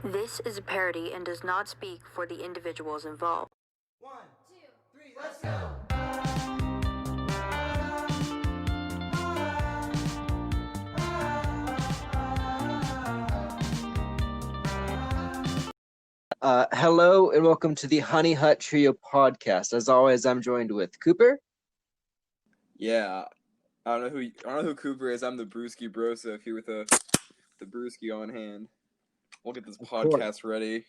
This is a parody and does not speak for the individuals involved. 1, 2, 3, let's go! Hello and welcome to the Honey Hut Cheerio podcast. As always, I'm joined with Cooper. Yeah, I don't know who Cooper is. I'm the Brewski Broseph here with the Brewski on hand. We'll get this podcast ready.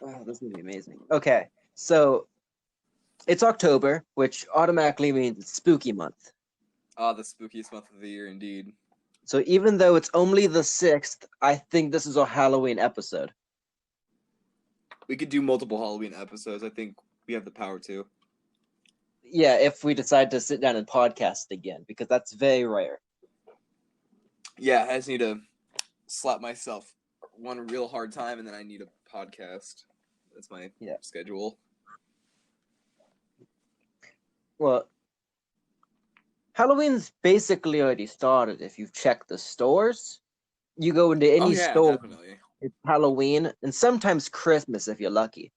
Oh, this is gonna be amazing. Okay, so it's October, which automatically means it's spooky month. The spookiest month of the year, indeed. So even though it's only the 6th, I think this is a Halloween episode. We could do multiple Halloween episodes. I think we have the power to. Yeah, if we decide to sit down and podcast again, because that's very rare. Yeah, I just need to slap myself one real hard time, and then I need a podcast. That's my schedule. Well, Halloween's basically already started. If you've checked the stores, you go into any store, definitely. It's Halloween, and sometimes Christmas if you're lucky.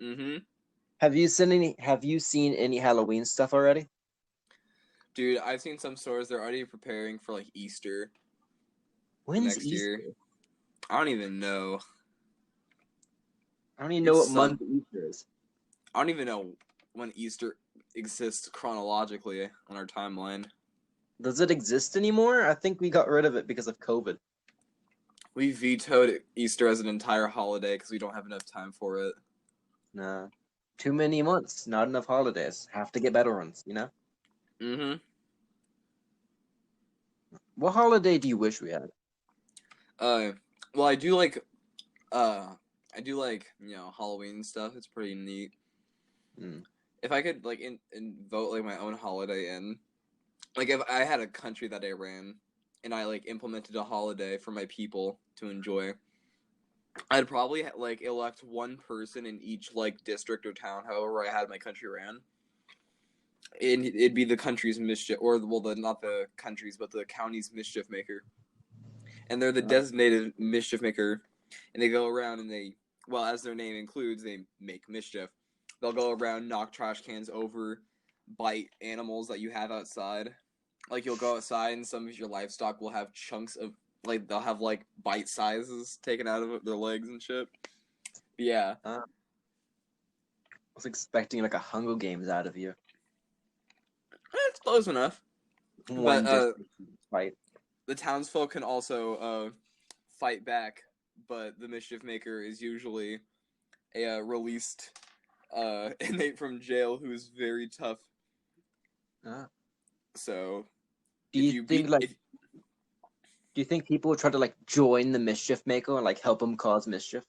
Mm-hmm. Have you seen any Halloween stuff already? Dude, I've seen some stores, they're already preparing for like Easter. When's next Easter? year. I don't even know. I don't even know what month Easter is. I don't even know when Easter exists chronologically on our timeline. Does it exist anymore? I think we got rid of it because of COVID. We vetoed Easter as an entire holiday because we don't have enough time for it. Nah. Too many months, not enough holidays. Have to get better ones, you know? Mm-hmm. What holiday do you wish we had? Well, I do like, Halloween stuff. It's pretty neat. If I could, vote, my own holiday in, if I had a country that I ran, and I, implemented a holiday for my people to enjoy, I'd probably, elect one person in each, district or town, however I had my country ran. And it'd be the country's mischief, not the country's, but the county's mischief maker. And they're the designated mischief maker, and they go around and as their name includes, they make mischief. They'll go around, knock trash cans over, bite animals that you have outside. You'll go outside and some of your livestock will have chunks of, they'll have, bite sizes taken out of their legs and shit. But yeah. I was expecting, a Hunger Games out of you. It's close enough. But, fight. The townsfolk can also, fight back, but the mischief maker is usually a, released, inmate from jail who is very tough. So, do you think people would try to join the mischief maker and help him cause mischief?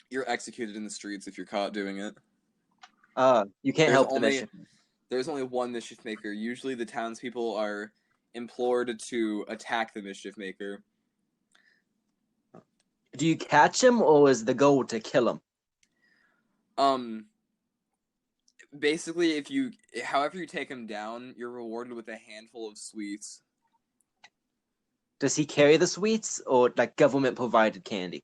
You're executed in the streets if you're caught doing it. You can't help the mischief maker. There's only one mischief maker. Usually the townspeople are implored to attack the mischief maker. Do you catch him, or is the goal to kill him? Basically, however you take him down, you're rewarded with a handful of sweets. Does he carry the sweets, or government provided candy?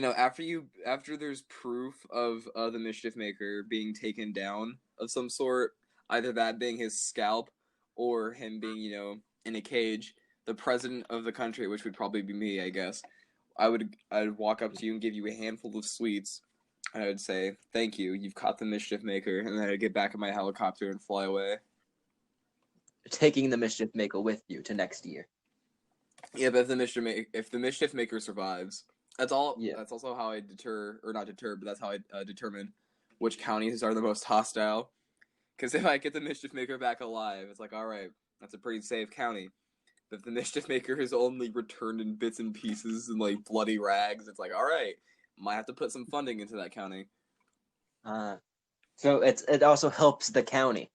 After there's proof of the mischief maker being taken down of some sort, either that being his scalp or him being, in a cage, the president of the country, which would probably be me, I guess, I'd walk up to you and give you a handful of sweets. And I would say, "Thank you, you've caught the mischief maker," and then I'd get back in my helicopter and fly away. Taking the mischief maker with you to next year. Yeah, but if the mischief maker survives, that's all. Yeah. That's also how I that's how I determine which counties are the most hostile. Because if I get the mischief maker back alive, it's all right, that's a pretty safe county. But if the mischief maker is only returned in bits and pieces and bloody rags, it's all right, might have to put some funding into that county. So it also helps the county.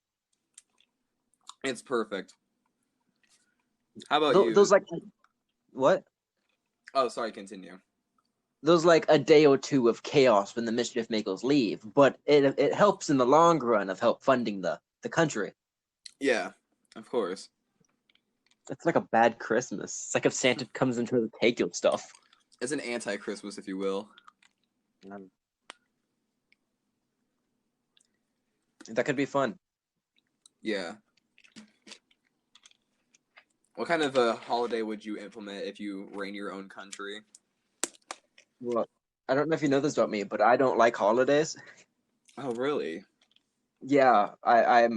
It's perfect. How about you? Those what? Oh, sorry, continue. There's a day or two of chaos when the mischief makers leave, but it helps in the long run of help funding the country. Yeah, of course. It's like a bad Christmas. It's like if Santa comes into to take your stuff. It's an anti-Christmas, if you will. That could be fun. Yeah. What kind of a holiday would you implement if you ran your own country? Well, I don't know if you know this about me, but I don't like holidays. Oh, really? Yeah, I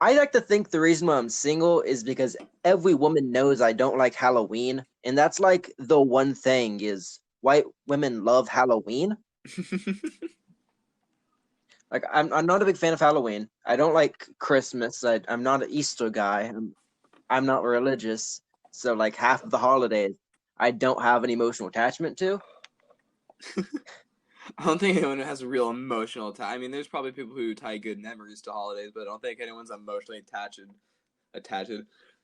like to think the reason why I'm single is because every woman knows I don't like Halloween, and that's like the one thing is white women love Halloween. Like I'm not a big fan of Halloween. I don't like Christmas. I'm not an Easter guy. I'm not religious. So like half of the holidays I don't have an emotional attachment to. I don't think anyone has a real emotional attachment. I mean, there's probably people who tie good memories to holidays, but I don't think anyone's emotionally attached.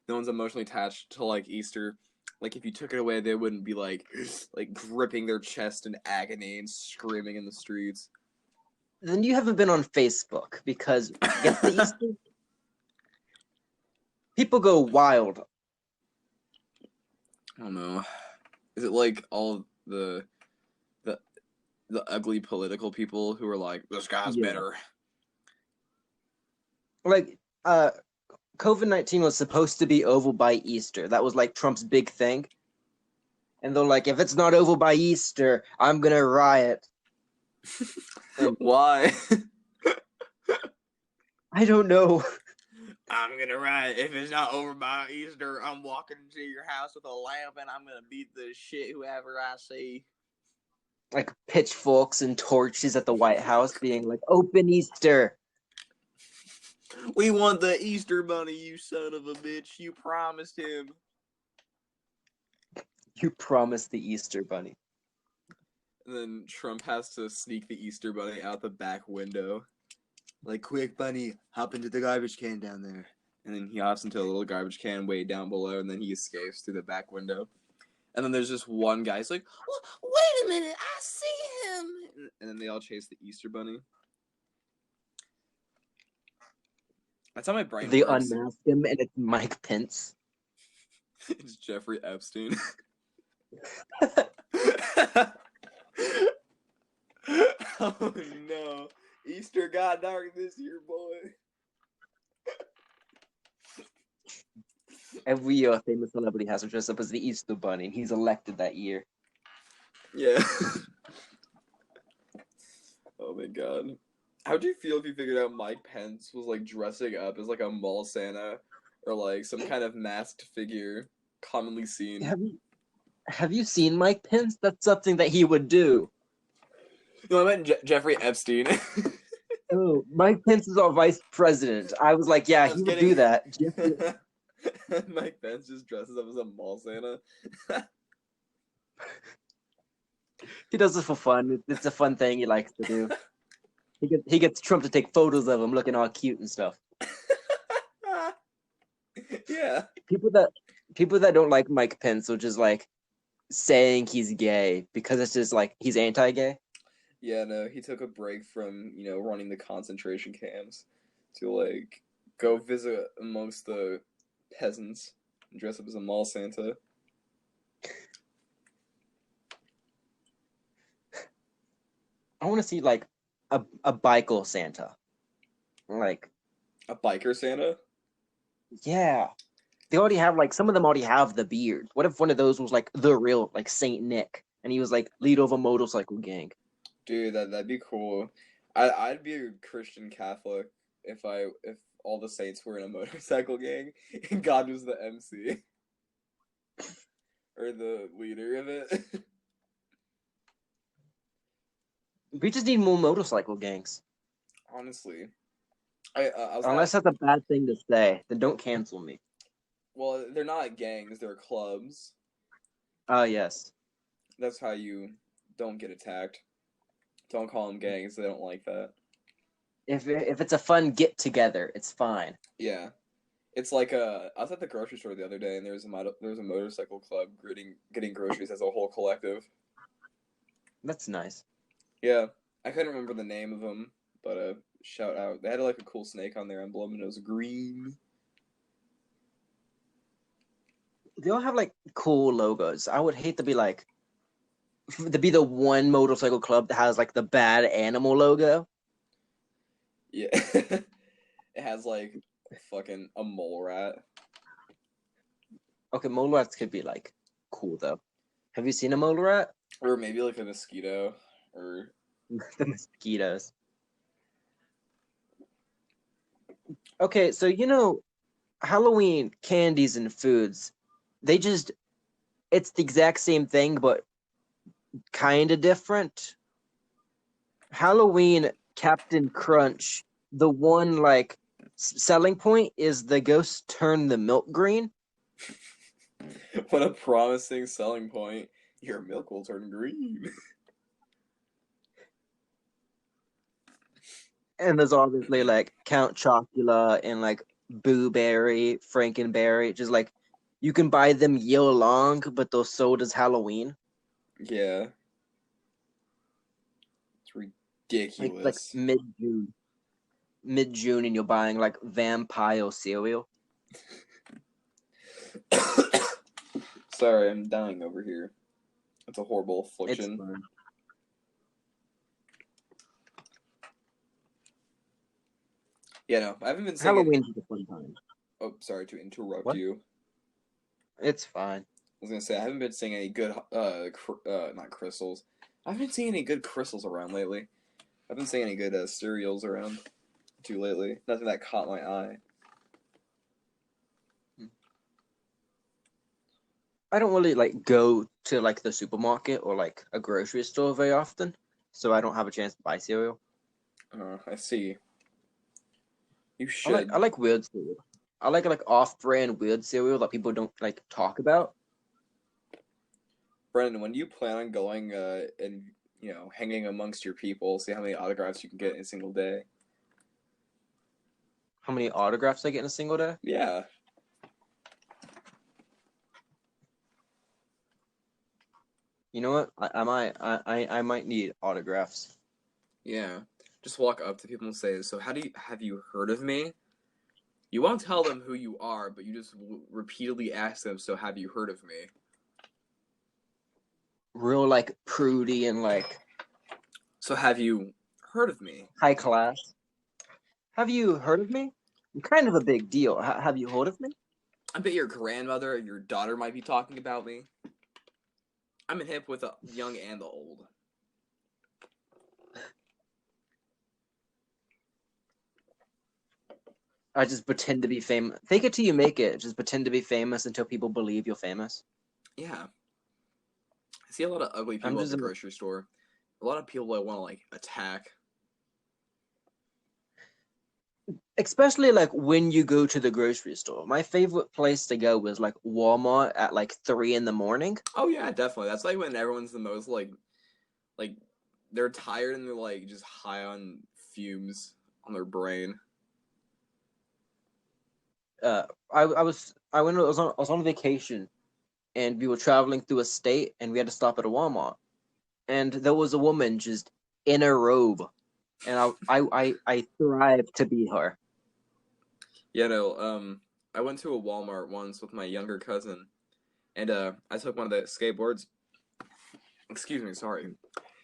No one's emotionally attached to like Easter. Like if you took it away, they wouldn't be like gripping their chest in agony and screaming in the streets. Then you haven't been on Facebook because get the Easter. People go wild. I don't know. Is it like all the ugly political people who are like, this guy's better? Like, COVID-19 was supposed to be over by Easter. That was like Trump's big thing. And they're like, if it's not over by Easter, I'm gonna riot. Why? I don't know. I'm gonna riot. If it's not over by Easter, I'm walking into your house with a lamp and I'm gonna beat the shit whoever I see. Like pitchforks and torches at the White House being like, open Easter. We want the Easter bunny, you son of a bitch. You promised him. You promised the Easter bunny. And then Trump has to sneak the Easter bunny out the back window. Like, quick, bunny, hop into the garbage can down there. And then he hops into a little garbage can way down below, and then he escapes through the back window. And then there's just one guy. He's like, wait a minute, I see him. And then they all chase the Easter bunny. That's how my brain They works. unmask him, and it's Mike Pence. It's Jeffrey Epstein. Oh no. Easter got dark this year, boy. Every year, a famous celebrity has to dress up as the Easter bunny, and he's elected that year. Yeah. Oh my god. How'd you feel if you figured out Mike Pence was like dressing up as like a mall Santa or like some kind of masked figure commonly seen? Have you seen Mike Pence? That's something that he would do. No, I meant Jeffrey Epstein. Oh, Mike Pence is our vice president. I was like, yeah, he would do that. Mike Pence just dresses up as a mall Santa. He does it for fun. It's a fun thing he likes to do. He gets Trump to take photos of him looking all cute and stuff. Yeah. People that don't like Mike Pence are just like saying he's gay because it's just like he's anti-gay. Yeah, no, he took a break from, running the concentration camps to like go visit amongst the peasants and dress up as a mall Santa. I want to see like a biker Santa. Like a biker Santa? Yeah. They already have like some of them already have the beard. What if one of those was like the real like Saint Nick and he was like leader of a motorcycle gang? Dude, that'd be cool. I'd be a Christian Catholic if all the saints were in a motorcycle gang and God was the MC or the leader of it. We just need more motorcycle gangs. Honestly, unless that's a bad thing to say, then don't cancel me. Well, they're not gangs; they're clubs. Oh yes. That's how you don't get attacked. Don't call them gangs; they don't like that. If it's a fun get together, it's fine. Yeah, it's like I was at the grocery store the other day, and there was a motorcycle club getting groceries as a whole collective. That's nice. Yeah, I couldn't remember the name of them, but shout out. They had like a cool snake on their emblem, and it was green. they all have like cool logos. I would hate to be like the one motorcycle club that has like the bad animal logo. Yeah. It has like fucking a mole rat. Okay, mole rats could be like cool though. Have you seen a mole rat? Or maybe like a mosquito. Or The mosquitoes. Okay, so Halloween candies and foods, it's the exact same thing, but kind of different. Halloween Captain Crunch, the one like selling point is the ghosts turn the milk green. what a promising selling point. Your milk will turn green. And there's obviously like Count Chocula and like Boo Berry, Frankenberry. Just like you can buy them year long, but they're sold as Halloween. Yeah. It's ridiculous. Like mid June, and you're buying like vampire cereal. Sorry, I'm dying over here. It's a horrible affliction. It's fun. Yeah, no, I haven't been saying Halloween's a fun time. Oh, sorry to interrupt What? you. It's fine. I was gonna say I haven't been seeing any good not crystals. I haven't been seeing any good crystals around lately. I've been seeing any good cereals around too lately. Nothing that caught my eye. I don't really like go to like the supermarket or like a grocery store very often, so I don't have a chance to buy cereal. I see. You should. I like weird cereal. I like off-brand weird cereal that people don't like talk about. Brendan, when do you plan on going and hanging amongst your people, see how many autographs you can get in a single day? How many autographs I get in a single day? Yeah. You know what? I might need autographs. Yeah. Just walk up to people and say, "So, have you heard of me?" You won't tell them who you are, but you just repeatedly ask them, "So, have you heard of me?" Real like prudy and like. So, have you heard of me? High class. Have you heard of me? I'm kind of a big deal. Have you heard of me? I bet your grandmother or your daughter might be talking about me. I'm in hip with the young and the old. I just pretend to be famous. Fake it till you make it. Just pretend to be famous until people believe you're famous. Yeah. I see a lot of ugly people at the grocery store. A lot of people I want to like attack. Especially like when you go to the grocery store. My favorite place to go is like Walmart at like 3 a.m. Oh yeah, definitely. That's like when everyone's the most like they're tired and they're like just high on fumes on their brain. I was on vacation, and we were traveling through a state, and we had to stop at a Walmart, and there was a woman just in a robe, and I thrive to be her. Yeah, no. I went to a Walmart once with my younger cousin, and I took one of the skateboards. Excuse me, sorry.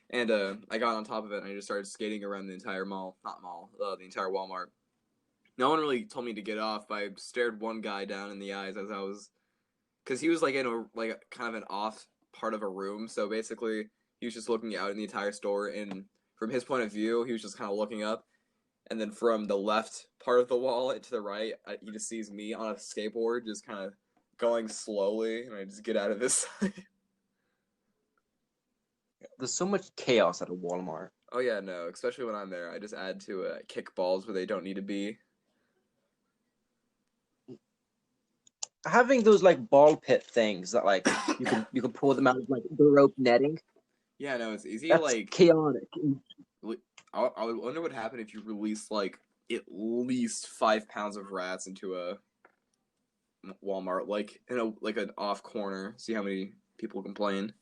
And I got on top of it, and I just started skating around the entire the entire Walmart. No one really told me to get off, but I stared one guy down in the eyes as I was, because he was like in a kind of an off part of a room. So basically, he was just looking out in the entire store, and from his point of view, he was just kind of looking up. And then from the left part of the wall to the right, he just sees me on a skateboard, just kind of going slowly, and I just get out of his sight. There's so much chaos at a Walmart. Oh yeah, no, especially when I'm there, I just add to kick balls where they don't need to be. Having those like ball pit things that like you can pull them out of like the rope netting. Yeah, no, it's easy. That's like chaotic. I would wonder what happened if you released like at least 5 pounds of rats into a Walmart, like in an off corner. See how many people complain.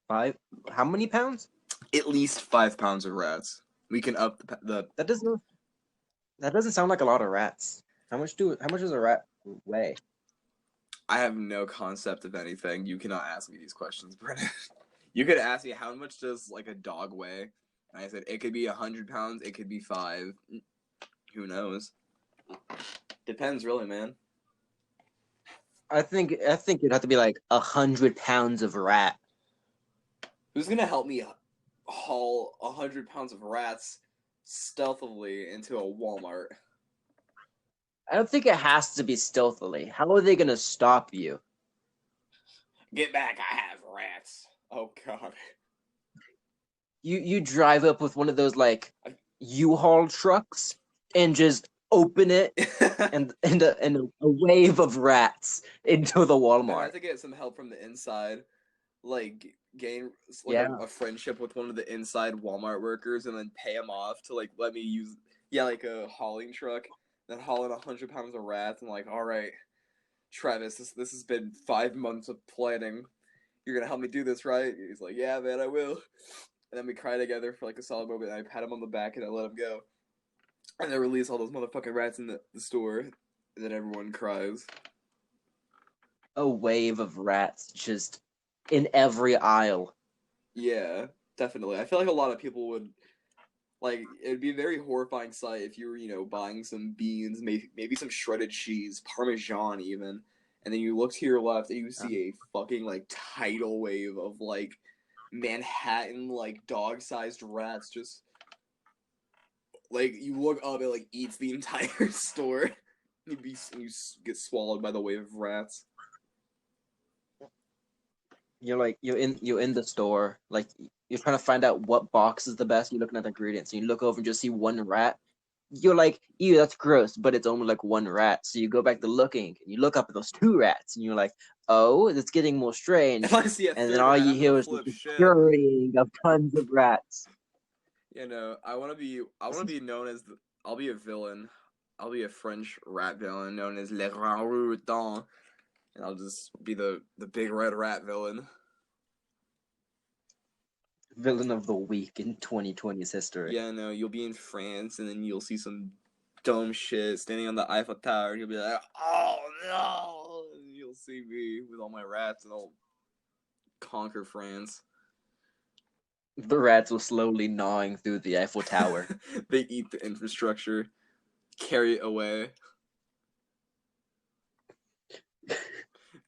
5? How many pounds? At least 5 pounds of rats. We can up the. That doesn't sound like a lot of rats. How much does a rat weigh? I have no concept of anything. You cannot ask me these questions, Brennan. You could ask me how much does like a dog weigh, and I said it could be 100 pounds, it could be 5. Who knows? Depends, really, man. I think it'd have to be like 100 pounds of rat. Who's gonna help me haul 100 pounds of rats stealthily into a Walmart? I don't think it has to be stealthily. How are they gonna stop you? Get back! I have rats. Oh god. You drive up with one of those like U-Haul trucks and just open it and a wave of rats into the I Walmart. have to get some help from the inside, like gain a friendship with one of the inside Walmart workers, and then pay him off to like let me use like a hauling truck, then haul in 100 pounds of rats. I'm like, all right, Travis, this has been 5 months of planning. You're gonna help me do this, right? He's like, yeah, man, I will. And then we cry together for like a solid moment, and I pat him on the back and I let him go. And they release all those motherfucking rats in the store, and then everyone cries. A wave of rats just in every aisle. Yeah, definitely. I feel like a lot of people would, like, it'd be a very horrifying sight if you were, buying some beans, maybe some shredded cheese, Parmesan even, and then you look to your left and you see a fucking, like, tidal wave of, like, Manhattan, like, dog-sized rats just, like, you look up, it, like, eats the entire store. You get swallowed by the wave of rats. You're in the store, like you're trying to find out what box is the best. You're looking at the ingredients, and you look over and just see one rat. You're like, ew, that's gross, but it's only like one rat. So you go back to looking, and you look up at those 2 rats, and you're like, oh, it's getting more strange. If I see a and third then all rat, you I'm hear gonna is the flip shit. scurrying of tons of rats. I want to be known as I'll be a villain. I'll be a French rat villain known as Le Routon, and I'll just be the big red rat villain. Villain of the week in 2020's history. Yeah, no, you'll be in France, and then you'll see some dumb shit standing on the Eiffel Tower, and you'll be like, oh no! And you'll see me with all my rats, and I'll conquer France. The rats will slowly gnawing through the Eiffel Tower. They eat the infrastructure, carry it away.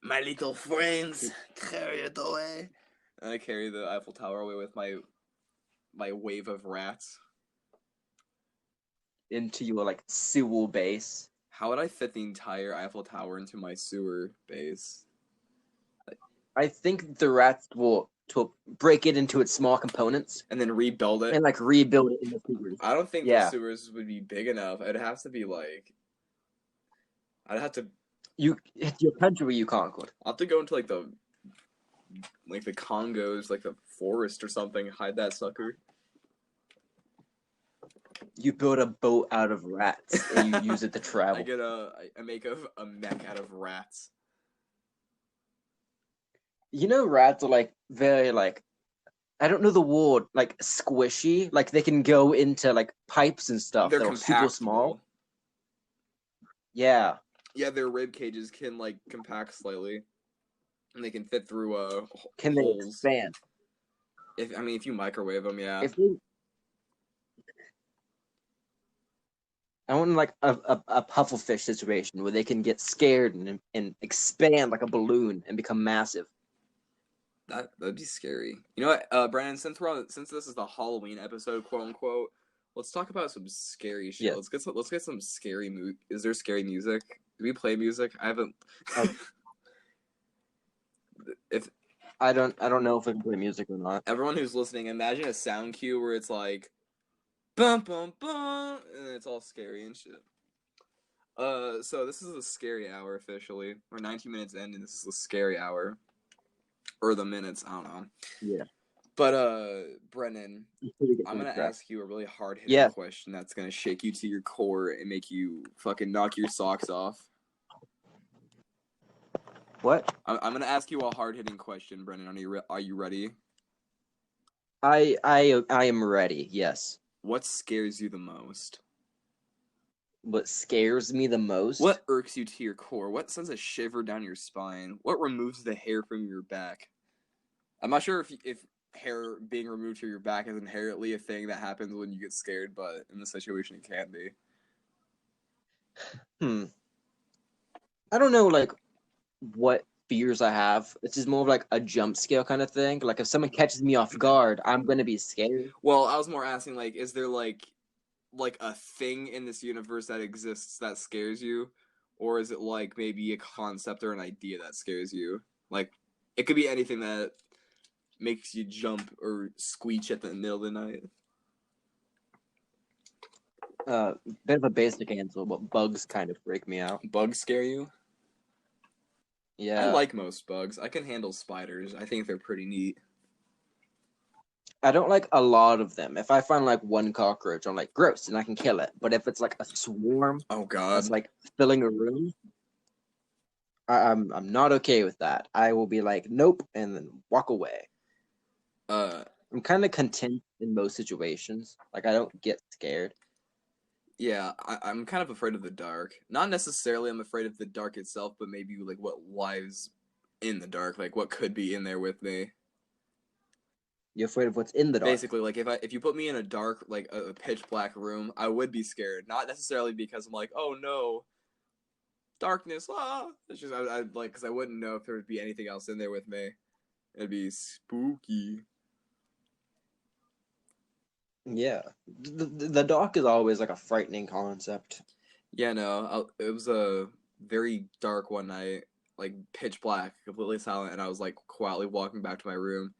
My little friends, carry it away. And I carry the Eiffel Tower away with my wave of rats. Into your like sewer base. How would I fit the entire Eiffel Tower into my sewer base? I think the rats will break it into its small components and then rebuild it and like rebuild it in the sewers. I don't think the sewers would be big enough. It'd have to be like I'd have to your country you conquered. I'll have to go into like the Congos, like the forest or something, hide that sucker. You build a boat out of rats and you use it to travel. I make a mech out of rats. Rats are like very like I don't know the word, like squishy. Like they can go into like pipes and stuff. They're super small. Yeah. Yeah, their rib cages can like compact slightly, and they can fit through Can holes. They expand? If you microwave them, yeah. I want like a pufferfish situation where they can get scared and expand like a balloon and become massive. That'd be scary. You know what, Brandon? Since this is the Halloween episode, quote unquote, let's talk about some scary shit. Yeah. Let's get some scary Is there scary music? Do we play music? I haven't. If I don't know if I can play music or not. Everyone who's listening, imagine a sound cue where it's like, bum bum bum, and it's all scary and shit. So this is the scary hour officially. We're 19 minutes in, and this is the scary hour. Or the minutes, I don't know. Yeah. But Brennan, I'm gonna ask you a really hard-hitting question that's gonna shake you to your core and make you fucking knock your socks off. What? I'm gonna ask you a hard-hitting question, Brennan. Are you ready? I am ready. Yes. What scares you the most? what scares me the most. What irks you to your core? What sends a shiver down your spine? What removes the hair from your back? I'm not sure if hair being removed from your back is inherently a thing that happens when you get scared, but in this situation it can be. I don't know, like, what fears I have. It's just more of like a jump scare kind of thing. Like if someone catches me off guard, I'm gonna be scared. Well, I was more asking, like, is there like a thing in this universe that exists that scares you, or is it like maybe a concept or an idea that scares you? Like, it could be anything that makes you jump or squeach at the middle of the night. Bit of a basic answer, but bugs kind of freak me out. Bugs scare you? Yeah. I like most bugs. I can handle spiders. I think they're pretty neat. I don't like a lot of them. If I find like one cockroach, I'm like, gross, and I can kill it. But if it's like a swarm Oh God. that's like filling a room, I'm not okay with that. I will be like, nope, and then walk away. I'm kind of content in most situations. Like I don't get scared. Yeah, I'm kind of afraid of the dark. Not necessarily I'm afraid of the dark itself, but maybe like what lies in the dark, like what could be in there with me. You're afraid of what's in the dark. Basically, like if you put me in a dark, like a pitch black room, I would be scared. Not necessarily because I'm like, oh no, darkness, ah. It's just I like because I wouldn't know if there would be anything else in there with me. It'd be spooky. Yeah, the dark is always like a frightening concept. Yeah, no, it was a very dark one night, like pitch black, completely silent, and I was like quietly walking back to my room,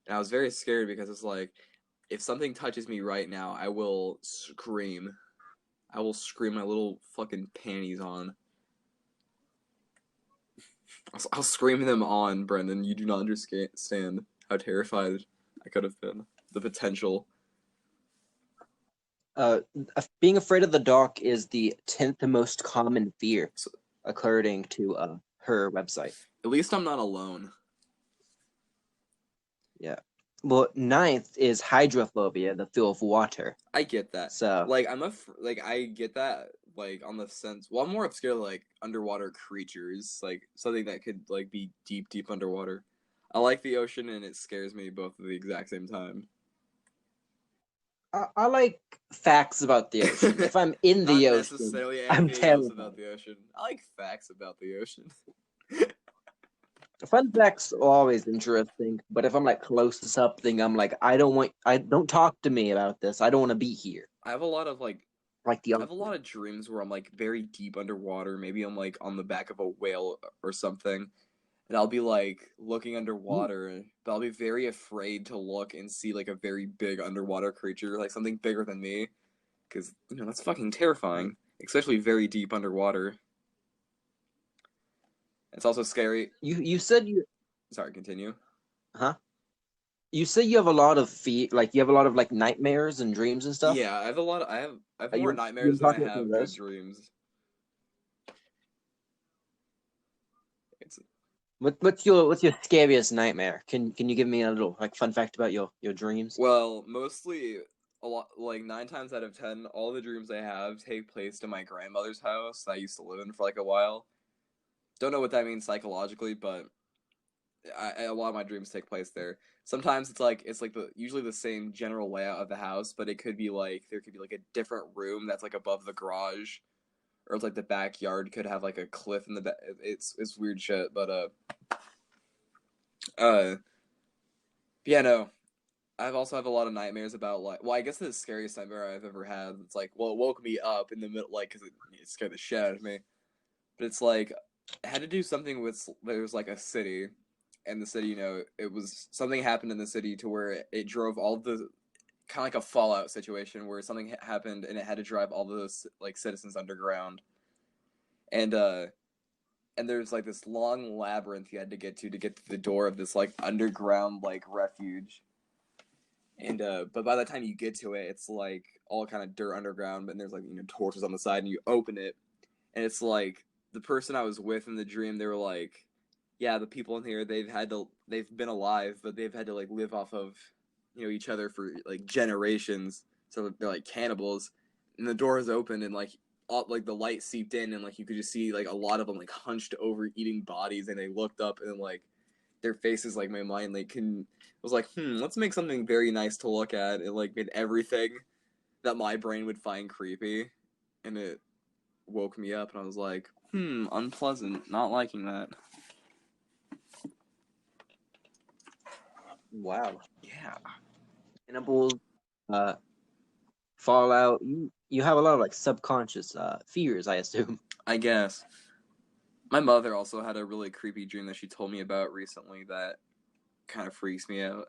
and I was very scared because it's like, if something touches me right now, I will scream. I will scream my little fucking panties on. I'll scream them on, Brendan. You do not understand how terrified I could have been. The potential. Being afraid of the dark is the 10th most common fear, according to her website. At least I'm not alone. Yeah. Well, 9th is hydrophobia, the fear of water. I get that. So, like, I get that, like, on the sense. Well, I'm more scared of like underwater creatures, like something that could like be deep underwater. I like the ocean, and it scares me both at the exact same time. I like facts about the ocean. If I'm in the Not ocean, necessarily I'm anything else terrified. about the ocean. I like facts about the ocean. Fun facts are always interesting, but if I'm like close to something, I'm like, I don't talk to me about this. I don't want to be here. I have a lot of like I have a lot of dreams where I'm like very deep underwater. Maybe I'm like on the back of a whale or something, and I'll be like looking underwater, but I'll be very afraid to look and see like a very big underwater creature, like something bigger than me, because that's fucking terrifying, especially very deep underwater. It's also scary. You said you Sorry, continue. Huh? You say you have a lot of like you have a lot of like nightmares and dreams and stuff. Yeah, I have a lot. I have more You nightmares than I talking about have good those? dreams. What's your scariest nightmare? Can you give me a little like fun fact about your dreams? Well, mostly a lot, like 9 times out of 10, all the dreams I have take place in my grandmother's house that I used to live in for like a while. Don't know what that means psychologically, but a lot of my dreams take place there. Sometimes it's like usually the same general layout of the house, but it could be like there could be like a different room that's like above the garage, or it's like the backyard could have like a cliff in the back. It's weird shit, but yeah, no. I've also have a lot of nightmares about like, well, I guess the scariest nightmare I've ever had. It's like, well, it woke me up in the middle, like, because it scared the shit out of me. But it's like, it had to do something with there was like a city, and the city, it was something happened in the city to where it drove all the kind of like a Fallout situation where something happened and it had to drive all those like citizens underground, and there's like this long labyrinth you had to get to the door of this like underground like refuge. And but by the time you get to it, it's like all kind of dirt underground, and there's like torches on the side, and you open it, and it's like the person I was with in the dream. They were like, "Yeah, the people in here, they've been alive, but they've had to like live off of each other for like generations, so they're like cannibals." And the door is open, and like like the light seeped in, and like you could just see like a lot of them like hunched over eating bodies, and they looked up and like their faces, like my mind like was like, let's make something very nice to look at. It like made everything that my brain would find creepy, and it woke me up, and I was like, unpleasant, not liking that. Wow. Yeah. Cannibals, Fallout. You have a lot of like subconscious fears, I assume. I guess. My mother also had a really creepy dream that she told me about recently that kind of freaks me out.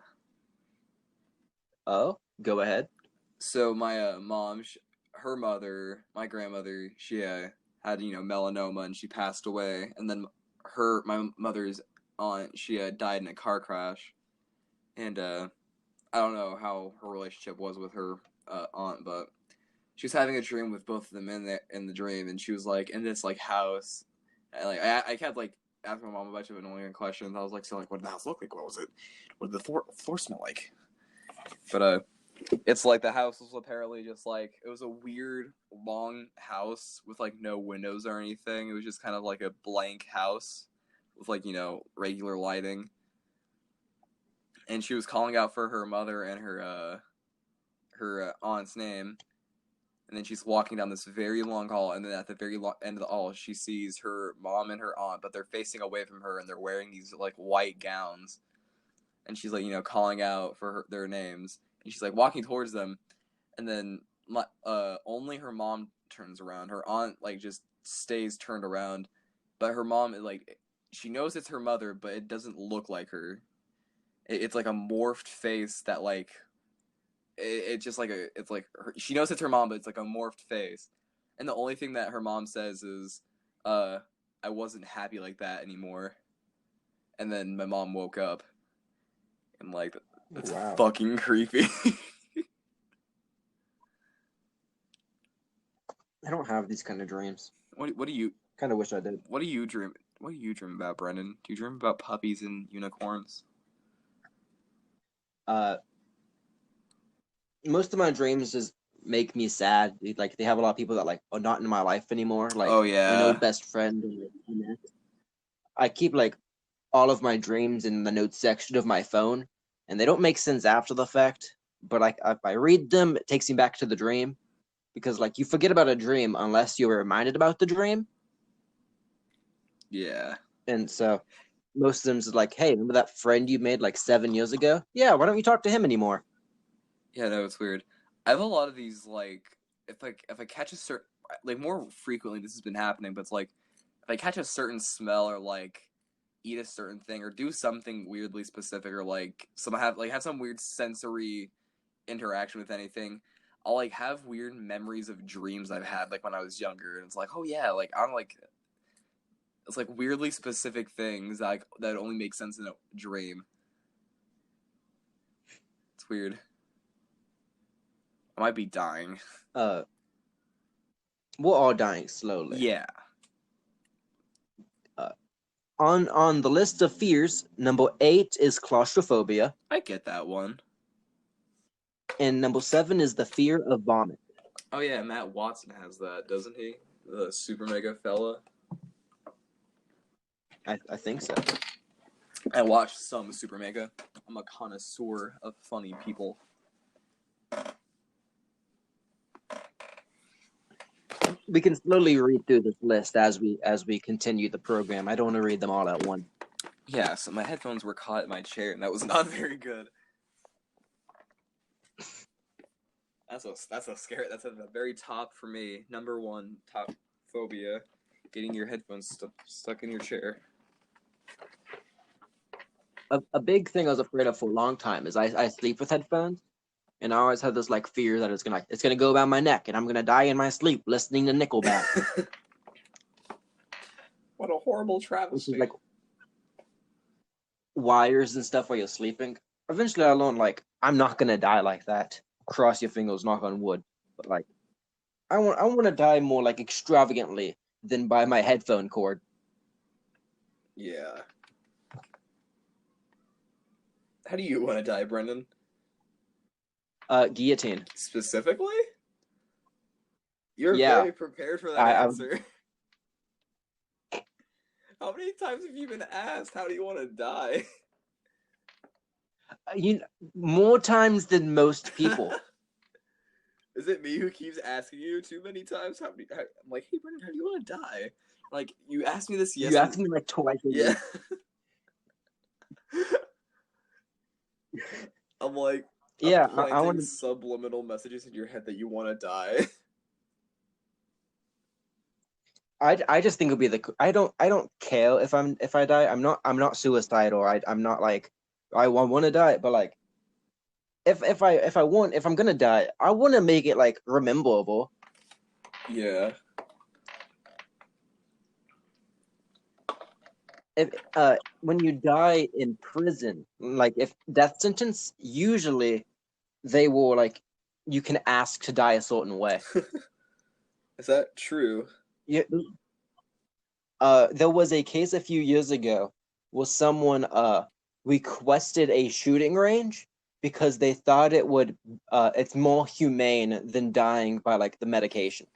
Oh, go ahead. So my mom, her mother, my grandmother, she had melanoma, and she passed away. And then my mother's aunt, she died in a car crash. And I don't know how her relationship was with her aunt, but she was having a dream with both of them in the dream, and she was like in this like house. And, like I kept like asking my mom a bunch of annoying questions. I was like, so like, what did the house look like? What was it? What did the floor smell like? But it's like the house was apparently just like, it was a weird long house with like no windows or anything. It was just kind of like a blank house with like, regular lighting. And she was calling out for her mother and her aunt's name. And then she's walking down this very long hall, and then at the very end of the hall, she sees her mom and her aunt, but they're facing away from her, and they're wearing these like white gowns. And she's like, calling out for their names, and she's like walking towards them, and then only her mom turns around. Her aunt like just stays turned around, but her mom like, she knows it's her mother, but it doesn't look like her. It's like a morphed face that like, it's just like it's like she knows it's her mom, but it's like a morphed face. And the only thing that her mom says is, I wasn't happy like that anymore. And then my mom woke up, and like, that's fucking creepy. I don't have these kind of dreams. What do you kind of wish I did? What do you dream about, Brendan? Do you dream about puppies and unicorns? Most of my dreams just make me sad. Like, they have a lot of people that like are not in my life anymore. Like, oh yeah, an old best friend. And I keep like all of my dreams in the notes section of my phone, and they don't make sense after the fact. But like, if I read them, it takes me back to the dream, because like you forget about a dream unless you were reminded about the dream. Yeah. And so most of them is like, hey, remember that friend you made like 7 years ago? Yeah, why don't you talk to him anymore? Yeah, no, it's weird. I have a lot of these, like, if I catch a certain, like, more frequently this has been happening, but it's like, if I catch a certain smell, or like eat a certain thing, or do something weirdly specific, or like have some weird sensory interaction with anything, I'll like have weird memories of dreams I've had like when I was younger, and it's like, oh yeah, like I'm like, it's like weirdly specific things that only make sense in a dream. It's weird. I might be dying. We're all dying slowly. Yeah. On the list of fears, number 8 is claustrophobia. I get that one. And number 7 is the fear of vomit. Oh yeah, Matt Watson has that, doesn't he? The super mega fella. I think so. I watched some super mega. I'm a connoisseur of funny people. We can slowly read through this list as we continue the program. I don't want to read them all at once. Yeah, so my headphones were caught in my chair, and that was not very good. That's a scary. That's at the very top for me. Number 1 top phobia: getting your headphones stuck in your chair. A big thing I was afraid of for a long time is I sleep with headphones, and I always had this like fear that it's gonna go around my neck, and I'm gonna die in my sleep listening to Nickelback. What a horrible travesty! Like wires and stuff while you're sleeping. Eventually, I learned like I'm not gonna die like that. Cross your fingers, knock on wood. But like, I want to die more like extravagantly than by my headphone cord. Yeah. How do you want to die, Brendan? Guillotine. Specifically? You're Yeah. very prepared for that I answer. How many times have you been asked, how do you want to die? more times than most people. Is it me who keeps asking you too many times? I'm like, hey, Brendan, how do you want to die? Like, you asked me this yesterday. You asked me like twice a Yeah. week. I'm like, Yeah, I'm planting I want to. subliminal messages in your head that you want to die. I just think it'll be I don't care if I die. I'm not suicidal. I'm not like I want to die, but like if I'm gonna die, I want to make it like rememberable. Yeah. If when you die in prison, like if death sentence, usually they will like you can ask to die a certain way. Is that true? Yeah. There was a case a few years ago where someone requested a shooting range because they thought it's more humane than dying by like the medication.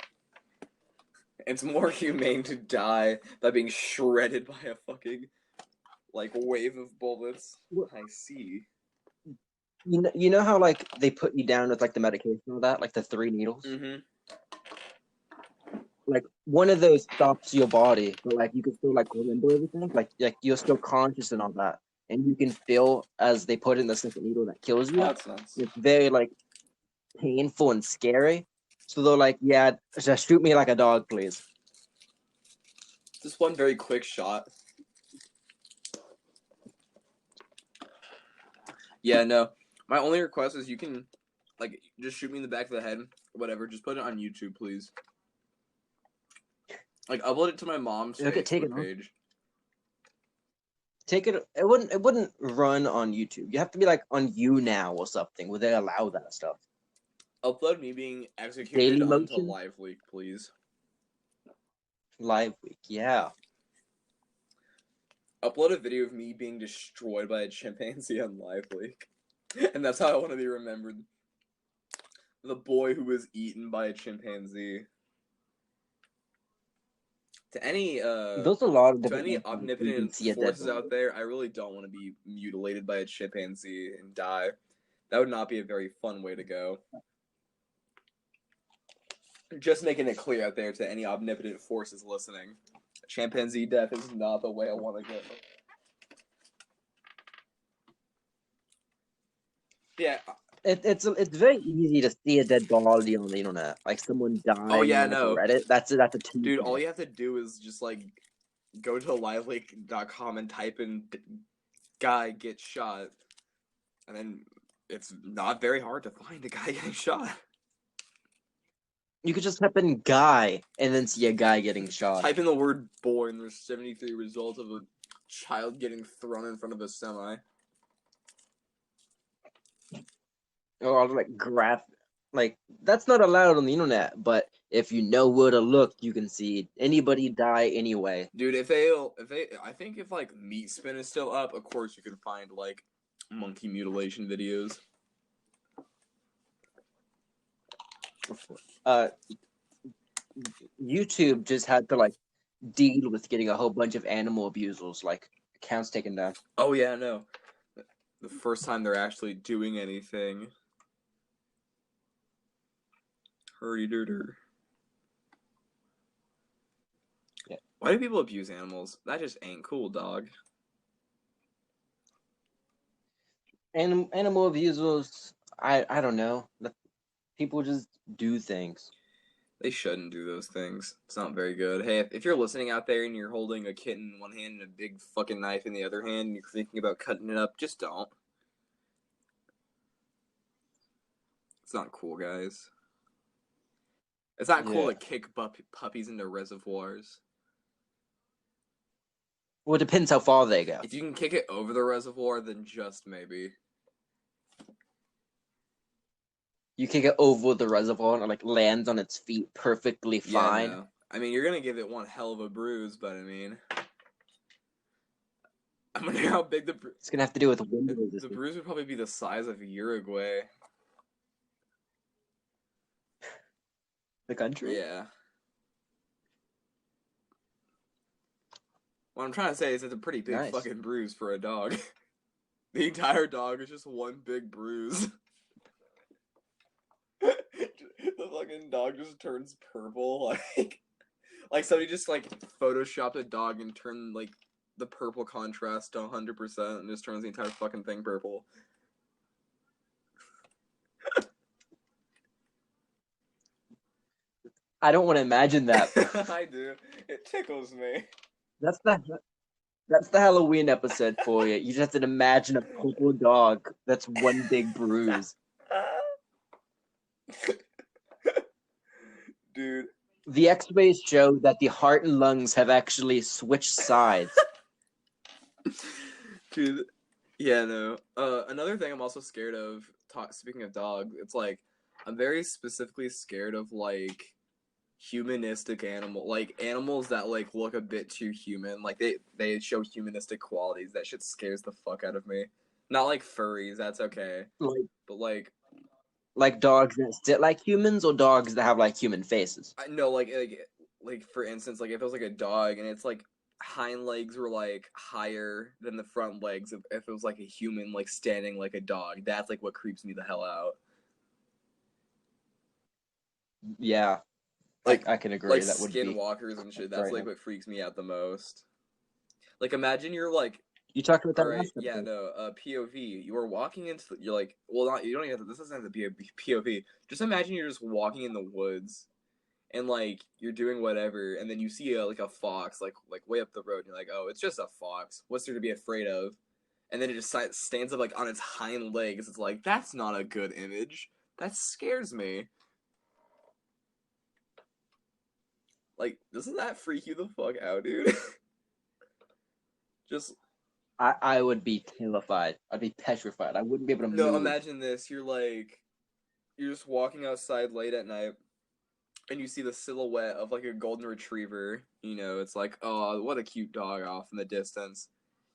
It's more humane to die by being shredded by a fucking like wave of bullets. I see. You know how like they put you down with like the medication or that, like the 3 needles? Mm-hmm. Like one of those stops your body, but like you can still like remember everything. Like you're still conscious and all that. And you can feel as they put in the second needle that kills you. Oh, that's nice. It's very like painful and scary. So they're like, yeah, just shoot me like a dog, please. Just one very quick shot. Yeah, no. My only request is you can, like, just shoot me in the back of the head, whatever. Just put it on YouTube, please. Like, upload it to my mom's Facebook page. Take it. It wouldn't run on YouTube. You have to be like on YouNow or something where they allow that stuff. Upload me being executed onto Live Leak, please. Live Week, yeah. Upload a video of me being destroyed by a chimpanzee on Live Leak. And that's how I want to be remembered. The boy who was eaten by a chimpanzee. To any There's a lot of to any omnipotent forces out there, I really don't want to be mutilated by a chimpanzee and die. That would not be a very fun way to go. Just making it clear out there to any omnipotent forces listening. Chimpanzee death is not the way I want to go. Yeah. It's very easy to see a dead body on the internet, like someone dying. Oh yeah, on, like, no. Reddit. That's a dude. All you have to do is just like go to liveleak.com and type in "guy gets shot," and then it's not very hard to find a guy getting shot. You could just type in "guy" and then see a guy getting shot. Type in the word "boy" and there's 73 results of a child getting thrown in front of a semi. Or like like that's not allowed on the internet. But if you know where to look, you can see anybody die anyway. Dude, I think if like Meat Spin is still up, of course you can find like monkey mutilation videos. YouTube just had to like deal with getting a whole bunch of animal abusers, like accounts taken down. Oh yeah, no. The first time they're actually doing anything. Hurdy-durder. Yeah. Why do people abuse animals? That just ain't cool, dog. Animal abusers, I don't know. People just do things. They shouldn't do those things. It's not very good. Hey, if you're listening out there and you're holding a kitten in one hand and a big fucking knife in the other hand and you're thinking about cutting it up, just don't. It's not cool, guys. It's not cool to kick puppies into reservoirs. Well, it depends how far they go. If you can kick it over the reservoir, then just maybe. You kick it over the reservoir and it like lands on its feet perfectly fine. Yeah, no. I mean, you're gonna give it one hell of a bruise, but I mean, I wonder how big it's gonna have to do with wind resistance. The bruise would probably be the size of Uruguay. The country? Yeah. What I'm trying to say is it's a pretty big Nice. fucking bruise for a dog. The entire dog is just one big bruise. The fucking dog just turns purple, like somebody just like photoshopped a dog and turned like the purple contrast to 100% and just turns the entire fucking thing purple. I don't want to imagine that. I do. It tickles me. That's the Halloween episode for you. You just have to imagine a purple dog that's one big bruise. Dude. The X-rays show that the heart and lungs have actually switched sides. Dude. Yeah, no. Another thing I'm also scared of, speaking of dog, it's like, I'm very specifically scared of, like, humanistic animals that like look a bit too human, like they show humanistic qualities. That shit scares the fuck out of me. Not like furries, that's okay, but like dogs that sit like humans, or dogs that have like human faces. I know, like for instance, like if it was like a dog and its like hind legs were like higher than the front legs, if it was like a human like standing like a dog, that's like what creeps me the hell out. Yeah. Like I can agree. Like that would be skinwalkers and shit. That's like what freaks me out the most. Like imagine you're like, you talked about that right, last yeah, episode. no, POV. You are walking into you're like, well, not you don't even have to, this doesn't have to be a POV. Just imagine you're just walking in the woods, and like you're doing whatever, and then you see like a fox like way up the road. And you're like, oh, it's just a fox. What's there to be afraid of? And then it just stands up like on its hind legs. It's like that's not a good image. That scares me. Like, doesn't that freak you the fuck out, dude? Just I would be terrified. I'd be petrified. I wouldn't be able to move. no, imagine this. You're just walking outside late at night and you see the silhouette of like a golden retriever. You know, it's like, oh, what a cute dog off in the distance.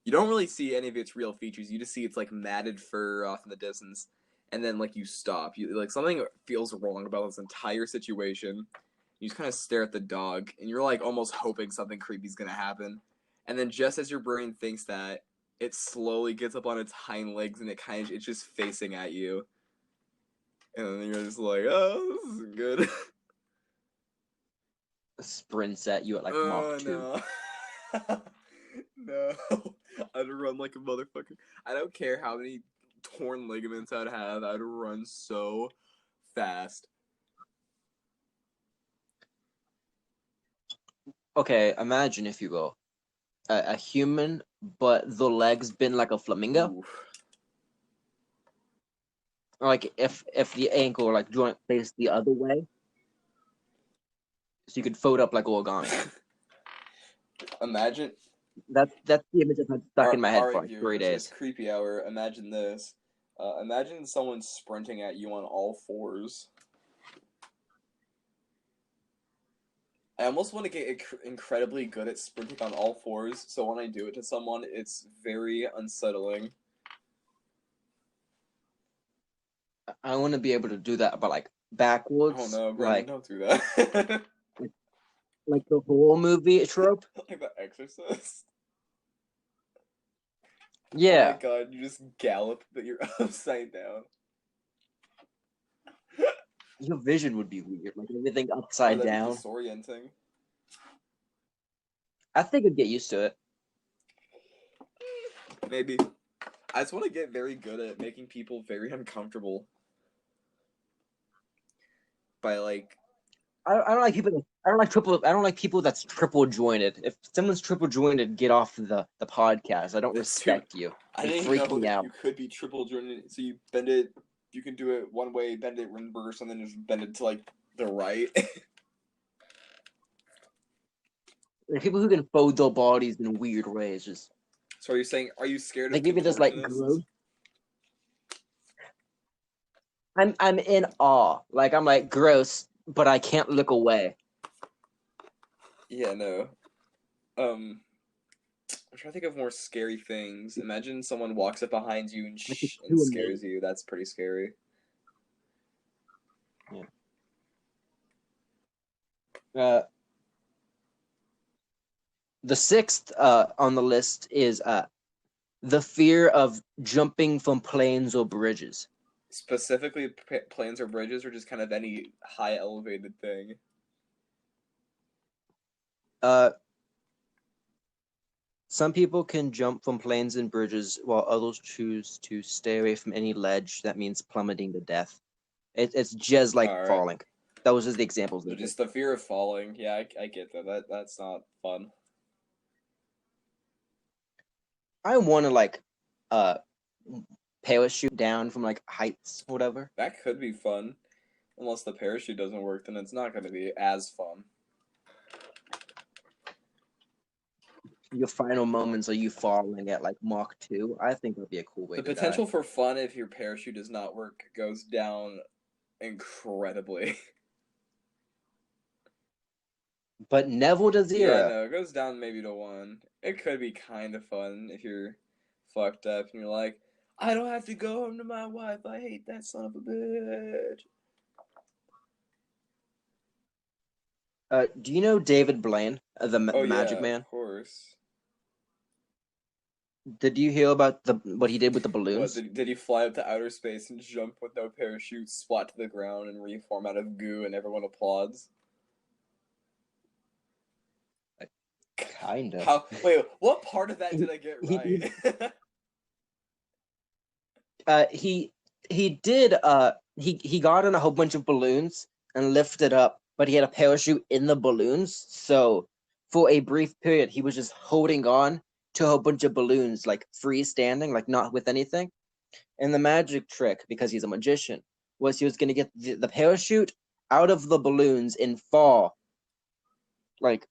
You don't really see any of its real features. You just see its like matted fur off in the distance. And then like you stop. You like something feels wrong about this entire situation. You just kind of stare at the dog, and you're like almost hoping something creepy's gonna happen. And then just as your brain thinks that, it slowly gets up on its hind legs, and it's just facing at you. And then you're just like, oh, this is good. Sprints at you at like Mach 2. No. No. I'd run like a motherfucker. I don't care how many torn ligaments I'd have. I'd run so fast. Okay, imagine if you will, a human, but the legs bend like a flamingo. Oof. Or like if the ankle or like joint faced the other way, so you could fold up like origami. Imagine. That's the image that's been stuck in my head for like viewers, 3 days. It's creepy hour. Imagine this. Imagine someone sprinting at you on all fours. I almost want to get incredibly good at sprinting on all fours, so when I do it to someone, it's very unsettling. I want to be able to do that, but like backwards. Oh no, Brandon, don't do that. like the horror movie trope. Like The Exorcist. Yeah. Oh my god, you just gallop, but you're upside down. Your vision would be weird, like everything upside down. Disorienting. I think I'd get used to it. Maybe. I just want to get very good at making people very uncomfortable. By like, I don't like people. I don't like people that's triple jointed. If someone's triple jointed, get off the podcast. I don't respect you. I didn't know that you could be triple jointed. So you bend it. You can do it one way, bend it reverse, and then just bend it to like the right. People who can fold their bodies in weird ways. Just. So are you saying? Are you scared? Like even just like gross. I'm in awe. Like I'm like gross, but I can't look away. Yeah, no. I'm trying to think of more scary things. Imagine someone walks up behind you and scares you. That's pretty scary. Yeah. Uh, the sixth on the list is the fear of jumping from planes or bridges. Specifically, planes or bridges, or just kind of any high elevated thing? Some people can jump from planes and bridges, while others choose to stay away from any ledge that means plummeting to death. It's just like All right. falling. That was just the examples. So just the fear of falling. Yeah, I get that. That's not fun. I want to like parachute down from like heights or whatever. That could be fun. Unless the parachute doesn't work, then it's not going to be as fun. Your final moments are you falling at like Mach 2. I think that'd be a cool way The to potential die. for fun if your parachute does not work goes down incredibly. But never to 0. Yeah, no, it goes down maybe to 1. It could be kind of fun if you're fucked up and you're like, I don't have to go home to my wife. I hate that son of a bitch. Do you know David Blaine, the Magic yeah, Man? Of course. Did you hear about what he did with the balloons? What, did he fly up to outer space and jump with no parachute, splat to the ground, and reform out of goo, and everyone applauds? Kind of. Wait, what part of that did I get right? He did. He got in a whole bunch of balloons and lifted up, but he had a parachute in the balloons. So for a brief period, he was just holding on to a whole bunch of balloons, like freestanding, like not with anything. And the magic trick, because he's a magician, was he was going to get the parachute out of the balloons and fall, like,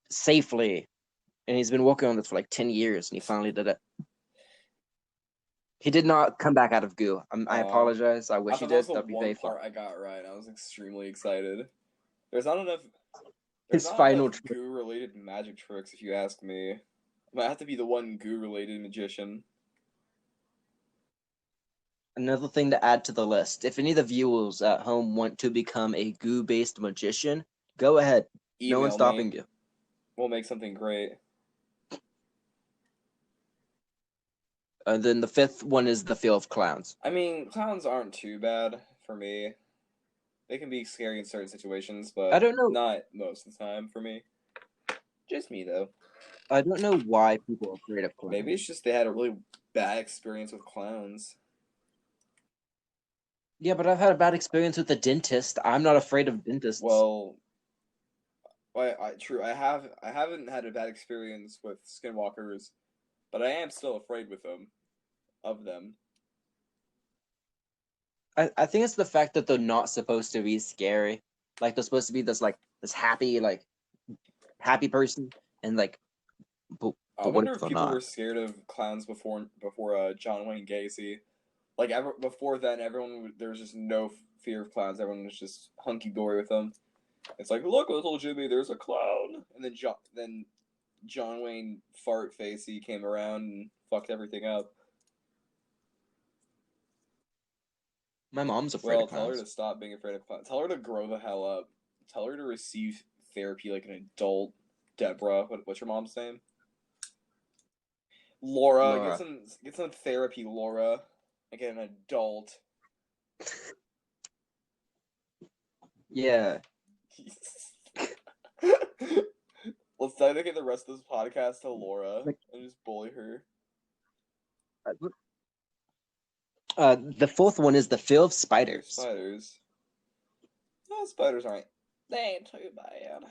safely. And he's been working on this for like 10 years, and he finally did it. He did not come back out of goo. I apologize. I wish he did. That'd be very fun. Part I got right. I was extremely excited. There's not enough goo-related magic tricks, if you ask me. I might have to be the one goo-related magician. Another thing to add to the list. If any of the viewers at home want to become a goo-based magician, go ahead. No one's stopping you. We'll make something great. And then the fifth one is the fear of clowns. I mean, clowns aren't too bad for me. They can be scary in certain situations, but I don't know. Not most of the time for me. Just me, though. I don't know why people are afraid of clowns. Maybe it's just they had a really bad experience with clowns. Yeah, but I've had a bad experience with the dentist. I'm not afraid of dentists. Well, true. I haven't had a bad experience with skinwalkers, but I am still afraid of them. I think it's the fact that they're not supposed to be scary. Like they're supposed to be this happy person, and like. I wonder if people were scared of clowns before John Wayne Gacy. Like before then, there was just no fear of clowns. Everyone was just hunky dory with them. It's like, look, little Jimmy, there's a clown, and then John Wayne fart facey came around and fucked everything up. My mom's afraid of clowns. Tell her to stop being afraid of clowns. Tell her to grow the hell up. Tell her to receive therapy like an adult. Deborah, what's your mom's name? Laura. Get some therapy, Laura. Like an adult. Yeah. Let's dedicate the rest of this podcast to Laura and just bully her. The fourth one is the fear of spiders. Spiders. No, spiders aren't. They ain't too bad.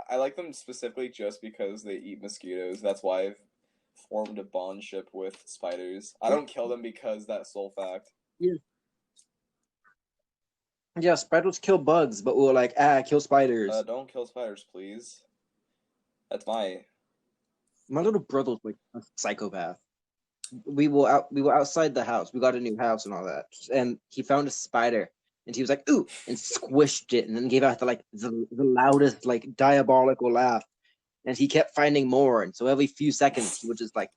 I like them specifically just because they eat mosquitoes. That's why I've formed a bondship with spiders. I don't kill them because that sole fact. Yeah, spiders kill bugs, but we're like, kill spiders. Don't kill spiders, please. That's my little brother's like a psychopath. We were outside the house. We got a new house and all that, and he found a spider. And he was like, ooh, and squished it, and then gave out the loudest, like, diabolical laugh. And he kept finding more, and so every few seconds, he would just, like,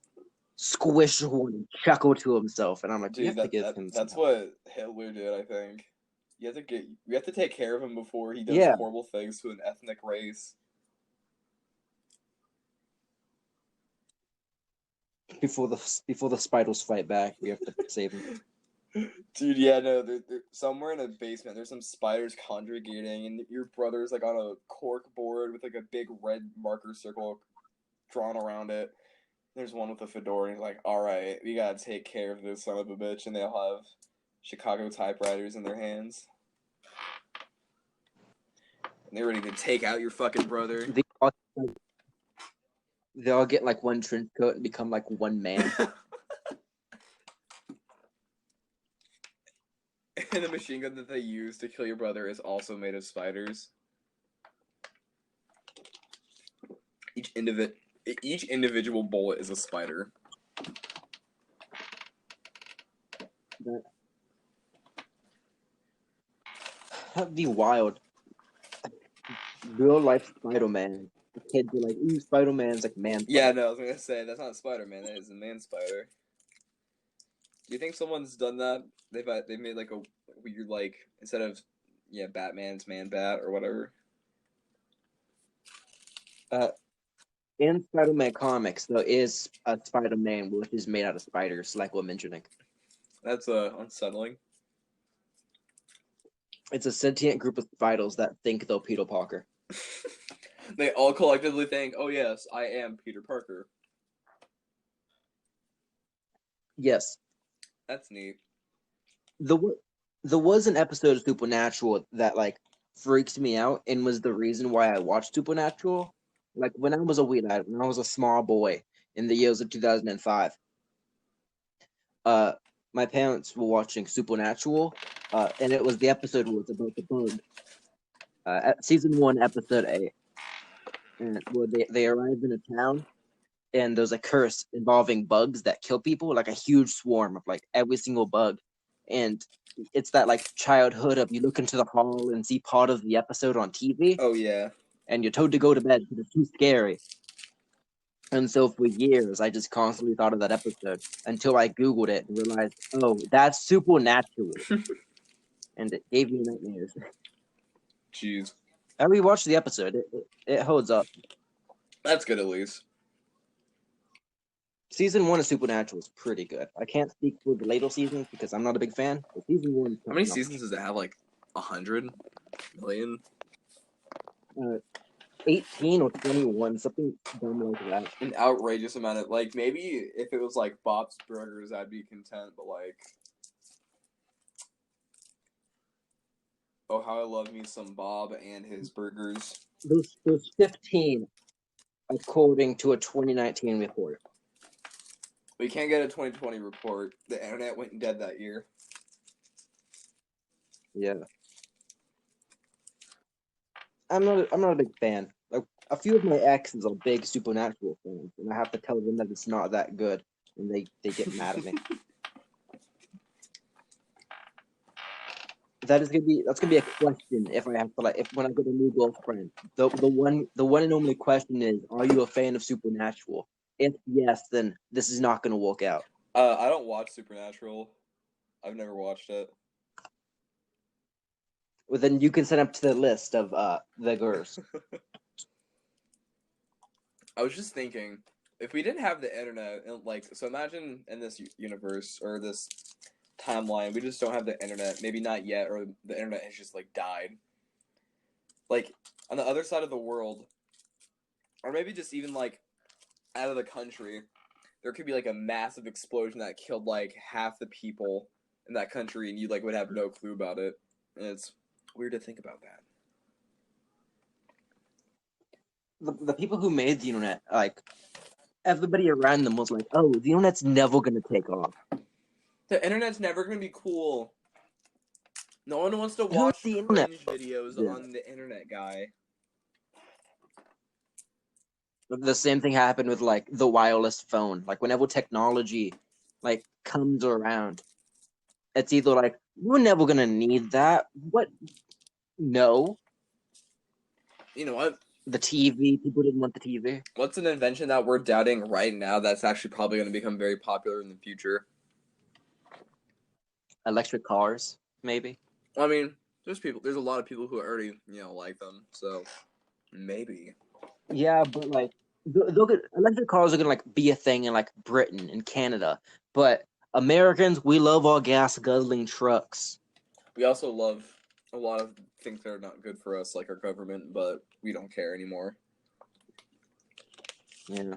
squish one and chuckle to himself. And I'm like, dude, you have to give him that's what Hitler did, I think. You have to take care of him before he does Yeah. horrible things to an ethnic race. Before the spiders fight back, we have to save him. Dude, yeah, no, they're somewhere in a basement. There's some spiders congregating, and your brother's like on a cork board with like a big red marker circle drawn around it. There's one with a fedora, and he's like, "All right, we gotta take care of this son of a bitch," and they'll have Chicago typewriters in their hands. And they're ready to take out your fucking brother. They all get like one trench coat and become like one man. And the machine gun that they use to kill your brother is also made of spiders. Each individual bullet is a spider. That'd be wild. Real life Spider-Man. The kids are like, ooh, Spider-Man's like man. Yeah, no, I was gonna say that's not Spider-Man. That is a man spider. Do you think someone's done that? They've made like a weird like instead of Batman's man bat or whatever. In Spider-Man comics, there is a Spider-Man which is made out of spiders, like we're mentioning. That's unsettling. It's a sentient group of spiders that think they're Peter Parker. They all collectively think, "Oh yes, I am Peter Parker." Yes. That's neat. There was an episode of Supernatural that like freaked me out and was the reason why I watched Supernatural. Like when I was a wee lad, when I was a small boy in the years of 2005. My parents were watching Supernatural, and it was the episode was about the bug. At season 1, episode 8, and where they arrived in a town, and there's a curse involving bugs that kill people, like a huge swarm of like every single bug, and it's that like childhood of you look into the hall and see part of the episode on TV. Oh yeah. And you're told to go to bed because it's too scary. And so for years, I just constantly thought of that episode until I Googled it and realized, oh, that's Supernatural. And it gave me nightmares. Jeez. I rewatched the episode. It holds up. That's good at least. Season 1 of Supernatural is pretty good. I can't speak for the later seasons because I'm not a big fan. But season 1 is How many seasons does it have? Like 100 million? 18 or 21, something dumb like that. An outrageous amount of like maybe if it was like Bob's Burgers, I'd be content. But like, oh, how I love me some Bob and his burgers. There's 15, according to a 2019 report. We can't get a 2020 report. The internet went dead that year. Yeah. I'm not a big fan. Like a few of my exes are big Supernatural fans, and I have to tell them that it's not that good, and they get mad at me. That's gonna be a question if I have to when I get a new girlfriend. The one and only question is, are you a fan of Supernatural? If yes, then this is not gonna work out. I don't watch Supernatural. I've never watched it. Well, then you can sign up to the list of the girls. I was just thinking, if we didn't have the internet, so imagine in this universe or this timeline, we just don't have the internet. Maybe not yet, or the internet has just like died. Like on the other side of the world, or maybe just even like out of the country, there could be like a massive explosion that killed like half the people in that country, and you like would have no clue about it. And it's weird to think about that. The people who made the internet, like everybody around them was like, "Oh, the internet's never gonna take off. The internet's never gonna be cool. No one wants to watch the cringe internet? videos Yeah. on the internet, guy." The same thing happened with like the wireless phone. Like whenever technology like comes around, it's either like we're never gonna need that. What? No. You know what? The TV, people didn't want the TV. What's an invention that we're doubting right now that's actually probably going to become very popular in the future? Electric cars, maybe. I mean, There's a lot of people who already like them. So maybe. Yeah, but like electric cars are gonna like be a thing in like Britain and Canada, but Americans, we love our gas guzzling trucks. We also love a lot of things that are not good for us, like our government, but we don't care anymore. Yeah,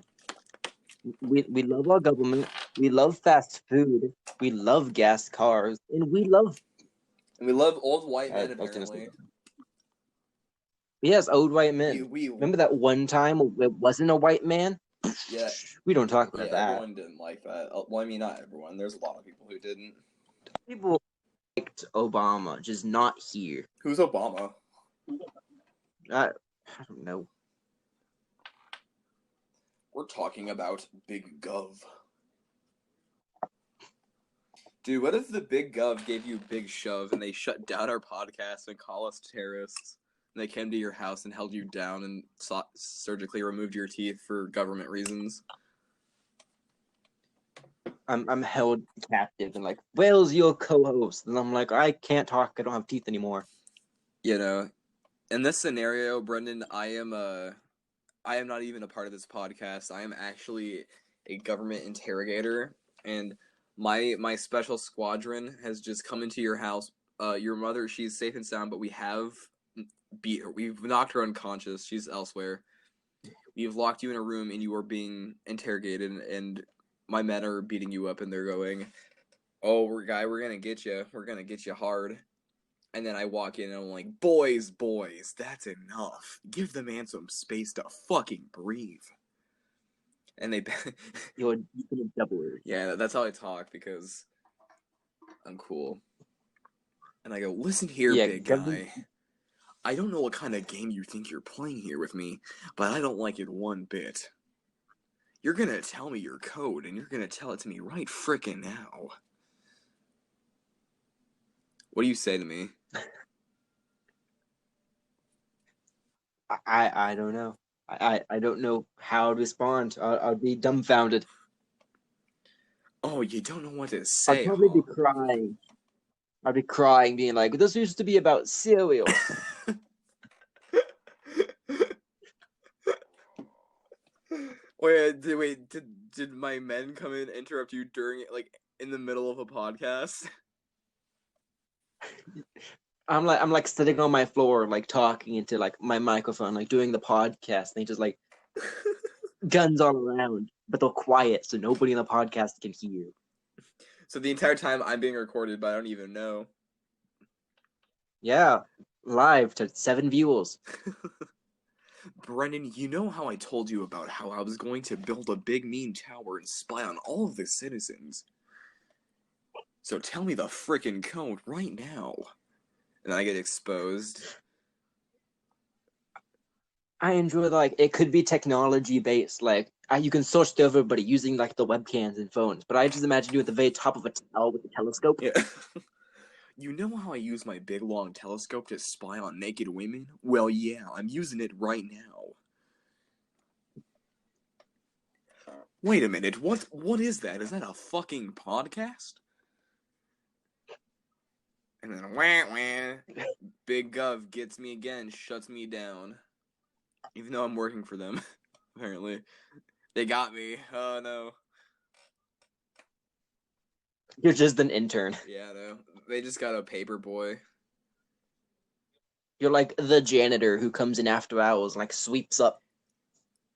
we love our government. We love fast food. We love gas cars, and we love old white men, I was gonna say apparently. yes, old white men. We Remember that one time it wasn't a white man? yeah We don't talk about yeah that. everyone didn't like that. Well, I mean, not everyone. There's a lot of people who didn't. People liked Obama, just not here. Who's Obama? I don't know. We're talking about Big Gov. Dude, what if the Big Gov gave you a big shove and they shut down our podcast and call us terrorists? And they came to your house and held you down and surgically removed your teeth for government reasons? I'm held captive and like, where's your co-host? And I'm like, I can't talk. I don't have teeth anymore. In this scenario, Brendan, I am not even a part of this podcast. I am actually a government interrogator, and my special squadron has just come into your house. Your mother, she's safe and sound, but we have beat her. We've knocked her unconscious. She's elsewhere. We've locked you in a room, and you are being interrogated, and my men are beating you up, and they're going, "Oh, we're gonna get you. We're gonna get you hard." And then I walk in and I'm like, boys, that's enough. Give the man some space to fucking breathe. And they... You're gonna double it. Yeah, that's how I talk because I'm cool. And I go, listen here, big guy. I don't know what kind of game you think you're playing here with me, but I don't like it one bit. You're gonna tell me your code, and you're gonna tell it to me right frickin' now. What do you say to me? I don't know. I don't know how to respond. I'll be dumbfounded. Oh, you don't know what to say. I'd probably be crying. I'd be crying, being like, "This used to be about cereal." Did my men come in and interrupt you during in the middle of a podcast? I'm like sitting on my floor, like talking into like my microphone, like doing the podcast, and they just like guns all around, but they're quiet, so nobody in the podcast can hear. So the entire time I'm being recorded, but I don't even know. Yeah, live to 7 viewers. Brendan, you know how I told you about how I was going to build a big mean tower and spy on all of the citizens? So tell me the frickin' code right now. And then I get exposed. I enjoy like it could be technology based, like you can search through everybody using like the webcams and phones, but I just imagine you at the very top of a tower with a telescope. Yeah. You know how I use my big long telescope to spy on naked women? Well, yeah, I'm using it right now. Wait a minute, what is that? Is that a fucking podcast? And then wah, Big Gov gets me again, shuts me down. Even though I'm working for them, apparently. They got me. Oh no. You're just an intern. Yeah, no. They just got a paper boy. You're like the janitor who comes in after hours and like sweeps up.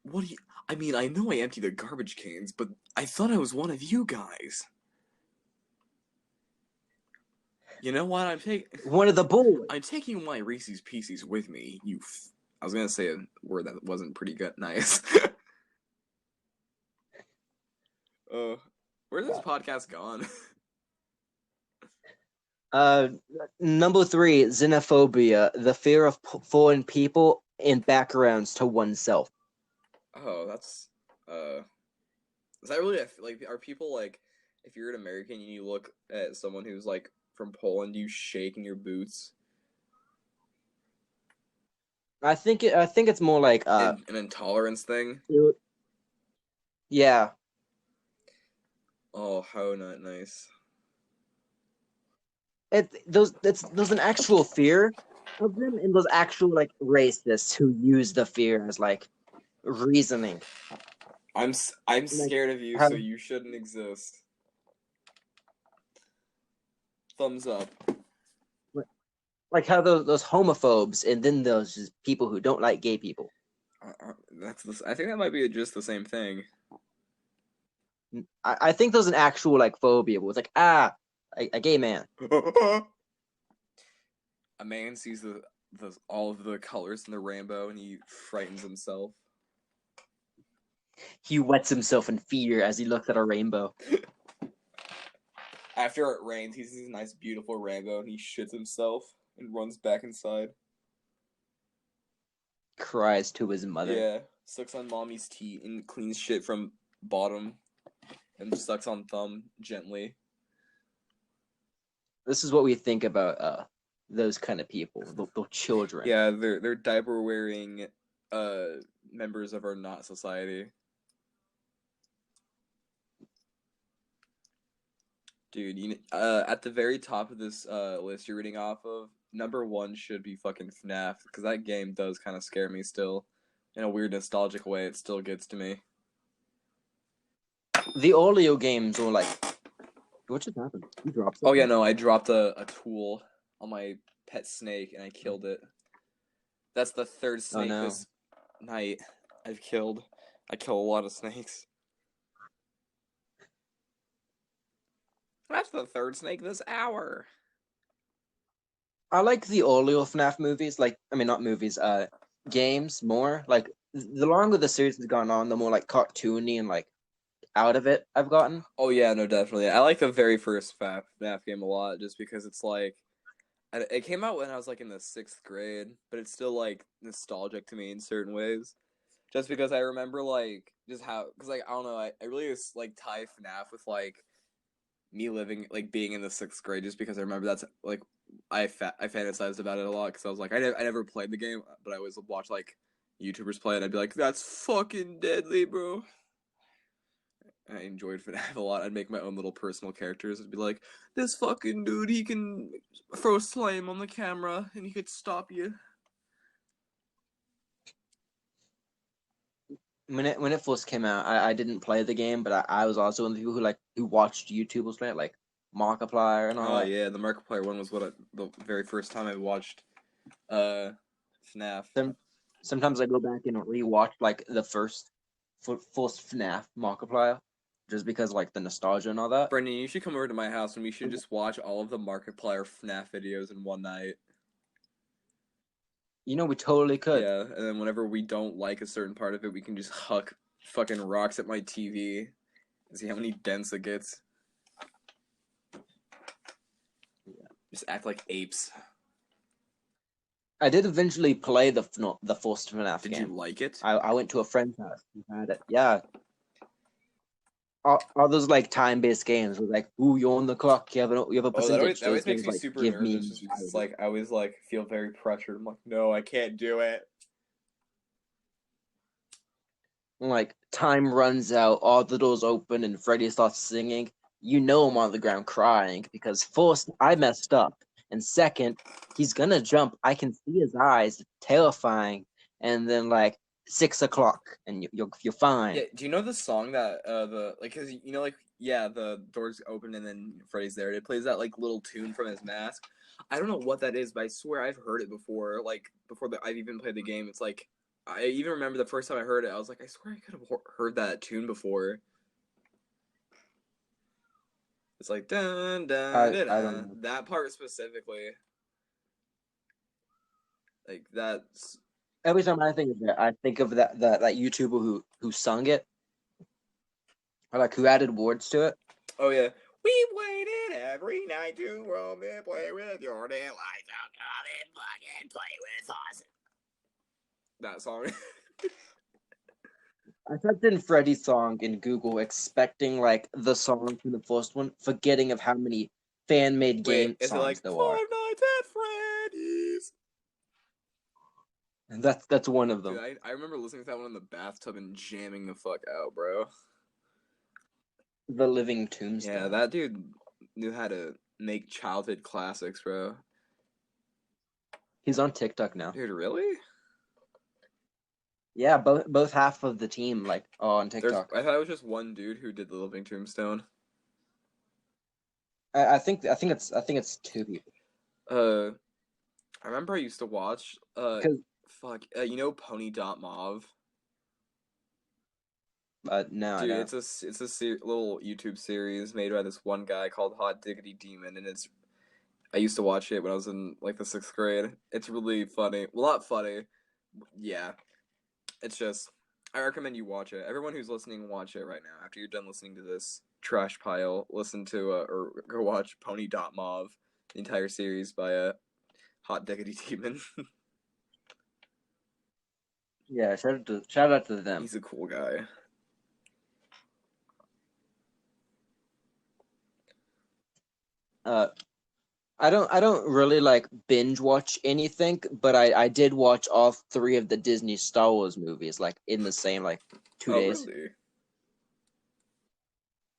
What do you... I mean, I know I empty the garbage cans, but I thought I was one of you guys. You know what? One of the boys. I'm taking my Reese's Pieces with me. I was gonna say a word that wasn't pretty good. Nice. Where's this podcast gone? Number 3, xenophobia, the fear of foreign people and backgrounds to oneself. Oh, that's is that really are people like, if you're an American and you look at someone who's like from Poland, you shake in your boots? I think it's more like an intolerance thing. Yeah. Oh, how not nice. There's an actual fear of them, and those actual like racists who use the fear as like reasoning. I'm Like scared of you, how so you shouldn't exist. Thumbs up. like how those homophobes, and then those just people who don't like gay people. I think that might be just the same thing. I think there's an actual like phobia where it's like a gay man. A man sees all of the colors in the rainbow and he frightens himself. He wets himself in fear as he looks at a rainbow. After it rains, he sees a nice, beautiful rainbow and he shits himself and runs back inside. Cries to his mother. Yeah, sucks on mommy's teat and cleans shit from bottom and sucks on thumb gently. This is what we think about those kind of people, the children. Yeah, they're diaper wearing members of our not society. Dude, at the very top of this list you're reading off of, number 1 should be fucking FNAF, because that game does kind of scare me still. In a weird nostalgic way, it still gets to me. The Oleo games were like, what just happened? You dropped something? Oh yeah, no, I dropped a tool on my pet snake and I killed it. That's the 3rd snake this night I've killed. I kill a lot of snakes. That's the 3rd snake this hour. I like the Oleo FNAF movies, like, I mean, not movies, games more. Like, the longer the series has gone on, the more, like, cartoony and, like, out of it I've gotten. Oh, yeah, no, definitely. I like the very first FNAF game a lot, just because it's, like, it came out when I was, like, in the 6th grade, but it's still, like, nostalgic to me in certain ways. Just because I remember, like, just how, because, like, I don't know, I really just, like, tie FNAF with, like, me living, like, being in the 6th grade, just because I remember that's, like, I fantasized about it a lot, because I was like, I never played the game, but I always watch, like, YouTubers play it, I'd be like, that's fucking deadly, bro. I enjoyed FNAF a lot. I'd make my own little personal characters. I'd be like, this fucking dude, he can throw slime on the camera, and he could stop you. When it first came out, I didn't play the game, but I was also one of the people who watched YouTubers play it, like Markiplier and all that. Oh yeah, the Markiplier one was the very first time I watched FNAF. Sometimes I go back and rewatch like the first FNAF Markiplier, just because like the nostalgia and all that. Brendan, you should come over to my house and we should just watch all of the Markiplier FNAF videos in one night. You know, we totally could. Yeah, and then whenever we don't like a certain part of it, we can just huck fucking rocks at my TV and see how many dents it gets. Yeah. Just act like apes. I did eventually play the first FNAF game. Did you like it? I went to a friend's house who had it. Yeah. All those like time-based games were like, ooh, you're on the clock. You have a percentage. That always makes me super nervous. Just because it's like I always like feel very pressured. I'm like, no, I can't do it. Like time runs out, all the doors open, and Freddy starts singing. You know I'm on the ground crying because first I messed up, and second he's gonna jump. I can see his eyes, terrifying. And then like 6 o'clock, and you're fine. Yeah, do you know the song that cause you know, like, yeah, the doors open and then Freddy's there. It plays that like little tune from his mask. I don't know what that is, but I swear I've heard it before. Like before I've even played the game. It's like I even remember the first time I heard it. I was like, I swear I could have heard that tune before. It's like dun dun I dun, don't know. that part specifically. Like that's. Every time I think of that, I think of that YouTuber who sung it, or like who added words to it. Oh yeah, we waited every night to roam and play with your daylights out, come and fucking play with us. That song. I typed in Freddy's song in Google, expecting like the song from the first one, forgetting of how many fan-made game is songs it like there Five are. Nights at Freddy's? And that's one of them. Dude, I remember listening to that one in the bathtub and jamming the fuck out, bro. The Living Tombstone. Yeah, that dude knew how to make childhood classics, bro. He's on TikTok now. Dude, really? Yeah, both half of the team like on TikTok. I thought it was just one dude who did the Living Tombstone. I think it's two people. I remember I used to watch you know Pony.mauve? No, Dude, I don't. it's a little YouTube series made by this one guy called Hot Diggity Demon, and I used to watch it when I was in like the 6th grade. It's really funny. Well, not funny. Yeah, it's just I recommend you watch it. Everyone who's listening, watch it right now. After you're done listening to this trash pile, listen to or go watch Pony.mauve, the entire series by Hot Diggity Demon. Yeah, shout out to them. He's a cool guy. I don't really like binge watch anything, but I did watch all 3 of the Disney Star Wars movies like in the same like 2 days. Really?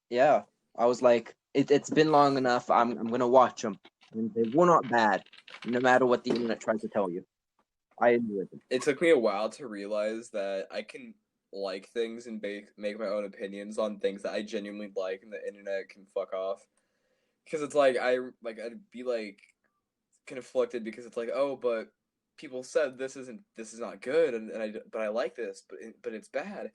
Yeah, I was like, it's been long enough. I'm gonna watch them, and they were not bad, no matter what the internet tries to tell you. I enjoyed them. It took me a while to realize that I can like things and make my own opinions on things that I genuinely like, and the internet can fuck off. Because it's like I'd be like conflicted because it's like, oh, but people said this is not good, but I like this, but it's bad,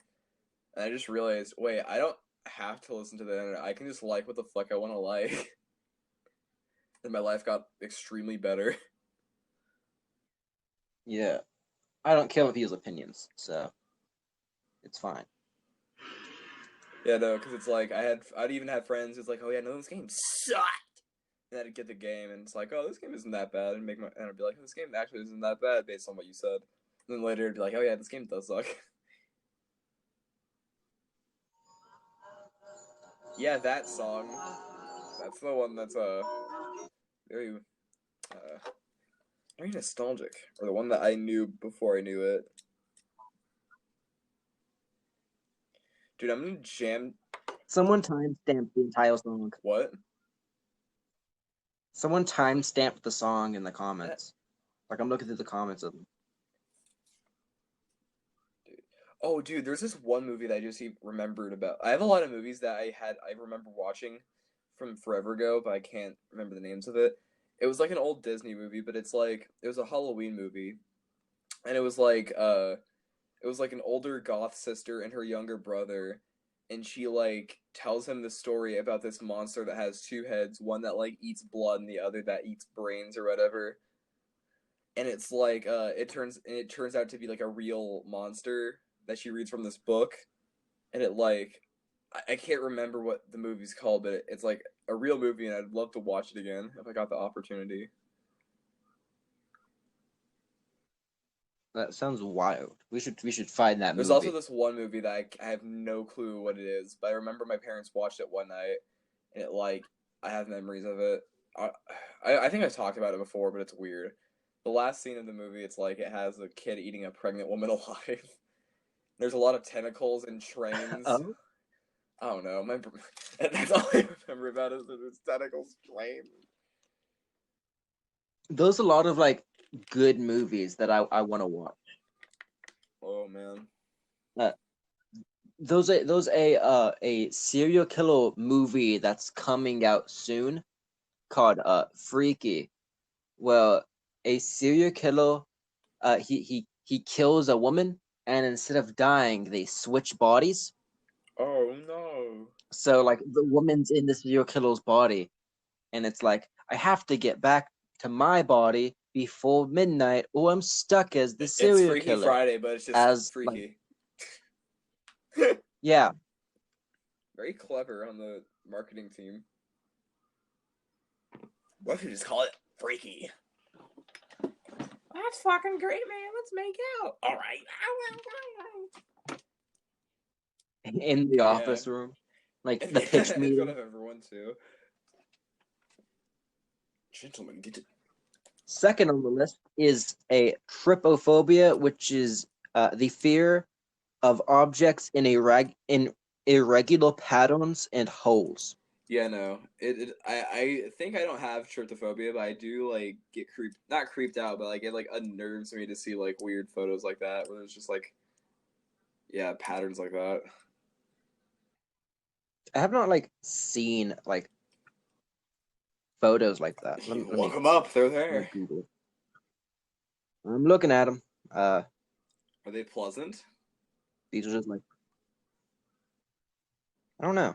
and I just realized, wait, I don't have to listen to the internet. I can just like what the fuck I want to like, and my life got extremely better. Yeah, I don't care with people's opinions, so it's fine. Yeah, no, because it's like I'd even have friends who's like, oh yeah, no, this game sucked, and I'd get the game, and it's like, oh, this game isn't that bad, and I'd be like, this game actually isn't that bad based on what you said. And then later, it'd be like, oh yeah, this game does suck. Yeah, that song. That's the one that's very very nostalgic, or the one that I knew before I knew it. Dude, I'm gonna jam. Someone timestamped the entire song. What? Someone timestamped the song in the comments. Like I'm looking through the comments of them. Oh, dude, there's this one movie that I just remembered about. I have a lot of movies that I remember watching from forever ago, but I can't remember the names of it. It was like an old Disney movie, but it was a Halloween movie, and it was like an older goth sister and her younger brother, and she like tells him the story about this monster that has 2 heads, one that like eats blood and the other that eats brains or whatever. And it's like it turns out to be like a real monster that she reads from this book, and it like I can't remember what the movie's called, but it's like a real movie, and I'd love to watch it again if I got the opportunity. That sounds wild. We should find that movie. There's also this one movie that I have no clue what it is, but I remember my parents watched it one night, and it like I have memories of it. I think I talked about it before, but it's weird. The last scene of the movie, it's like it has a kid eating a pregnant woman alive. There's a lot of tentacles and trains. Oh? I don't know. That's all I remember about it is that there's tentacles, trains. There's a lot of like good movies that I want to watch. Oh man. There's a serial killer movie that's coming out soon called Freaky. Well, a serial killer he kills a woman, and instead of dying, they switch bodies. Oh no. So like the woman's in this serial killer's body, and it's like I have to get back to my body before midnight, or I'm stuck as the serial It's Freaky killer. Friday, but it's just freaky. Like, yeah. Very clever on the marketing team. What if you just call it Freaky? That's fucking great, man. Let's make out. All right. In the office room, like the pitch meeting. In front of everyone too. Gentlemen, get it. Second on the list is a trypophobia, which is the fear of objects in irregular patterns and holes. Yeah, no. I think I don't have tryptophobia, but I do like get not creeped out, but like it like unnerves me to see like weird photos like that where there's just like yeah, patterns like that. I have not like seen like photos like that. Let Look me them up, they're let me there. Google. I'm looking at them. Are they pleasant? These are just like I don't know.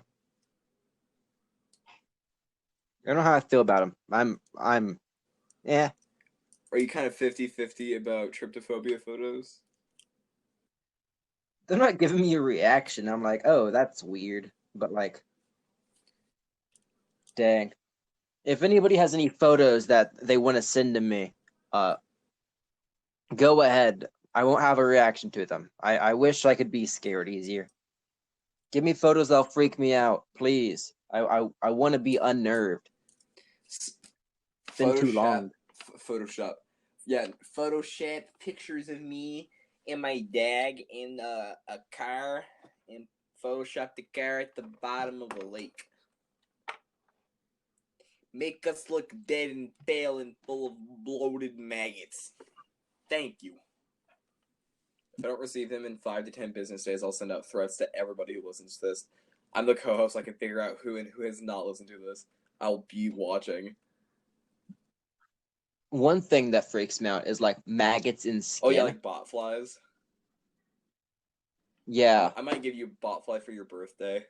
I don't know how I feel about them. Yeah. Are you kind of 50-50 about tryptophobia photos? They're not giving me a reaction. I'm like, oh, that's weird. But like, dang. If anybody has any photos that they want to send to me, uh, go ahead. I won't have a reaction to them. I wish I could be scared easier. Give me photos that'll freak me out, please. I want to be unnerved. It's been too long. Photoshop. Yeah, Photoshop pictures of me and my dad in a car and Photoshop the car at the bottom of a lake. Make us look dead and pale and full of bloated maggots. Thank you. If I don't receive them in 5 to 10 business days, I'll send out threats to everybody who listens to this. I'm the co-host. I can figure out who and who has not listened to this. I'll be watching. One thing that freaks me out is like maggots in skin. Oh yeah, like botflies. Yeah. I might give you a botfly for your birthday.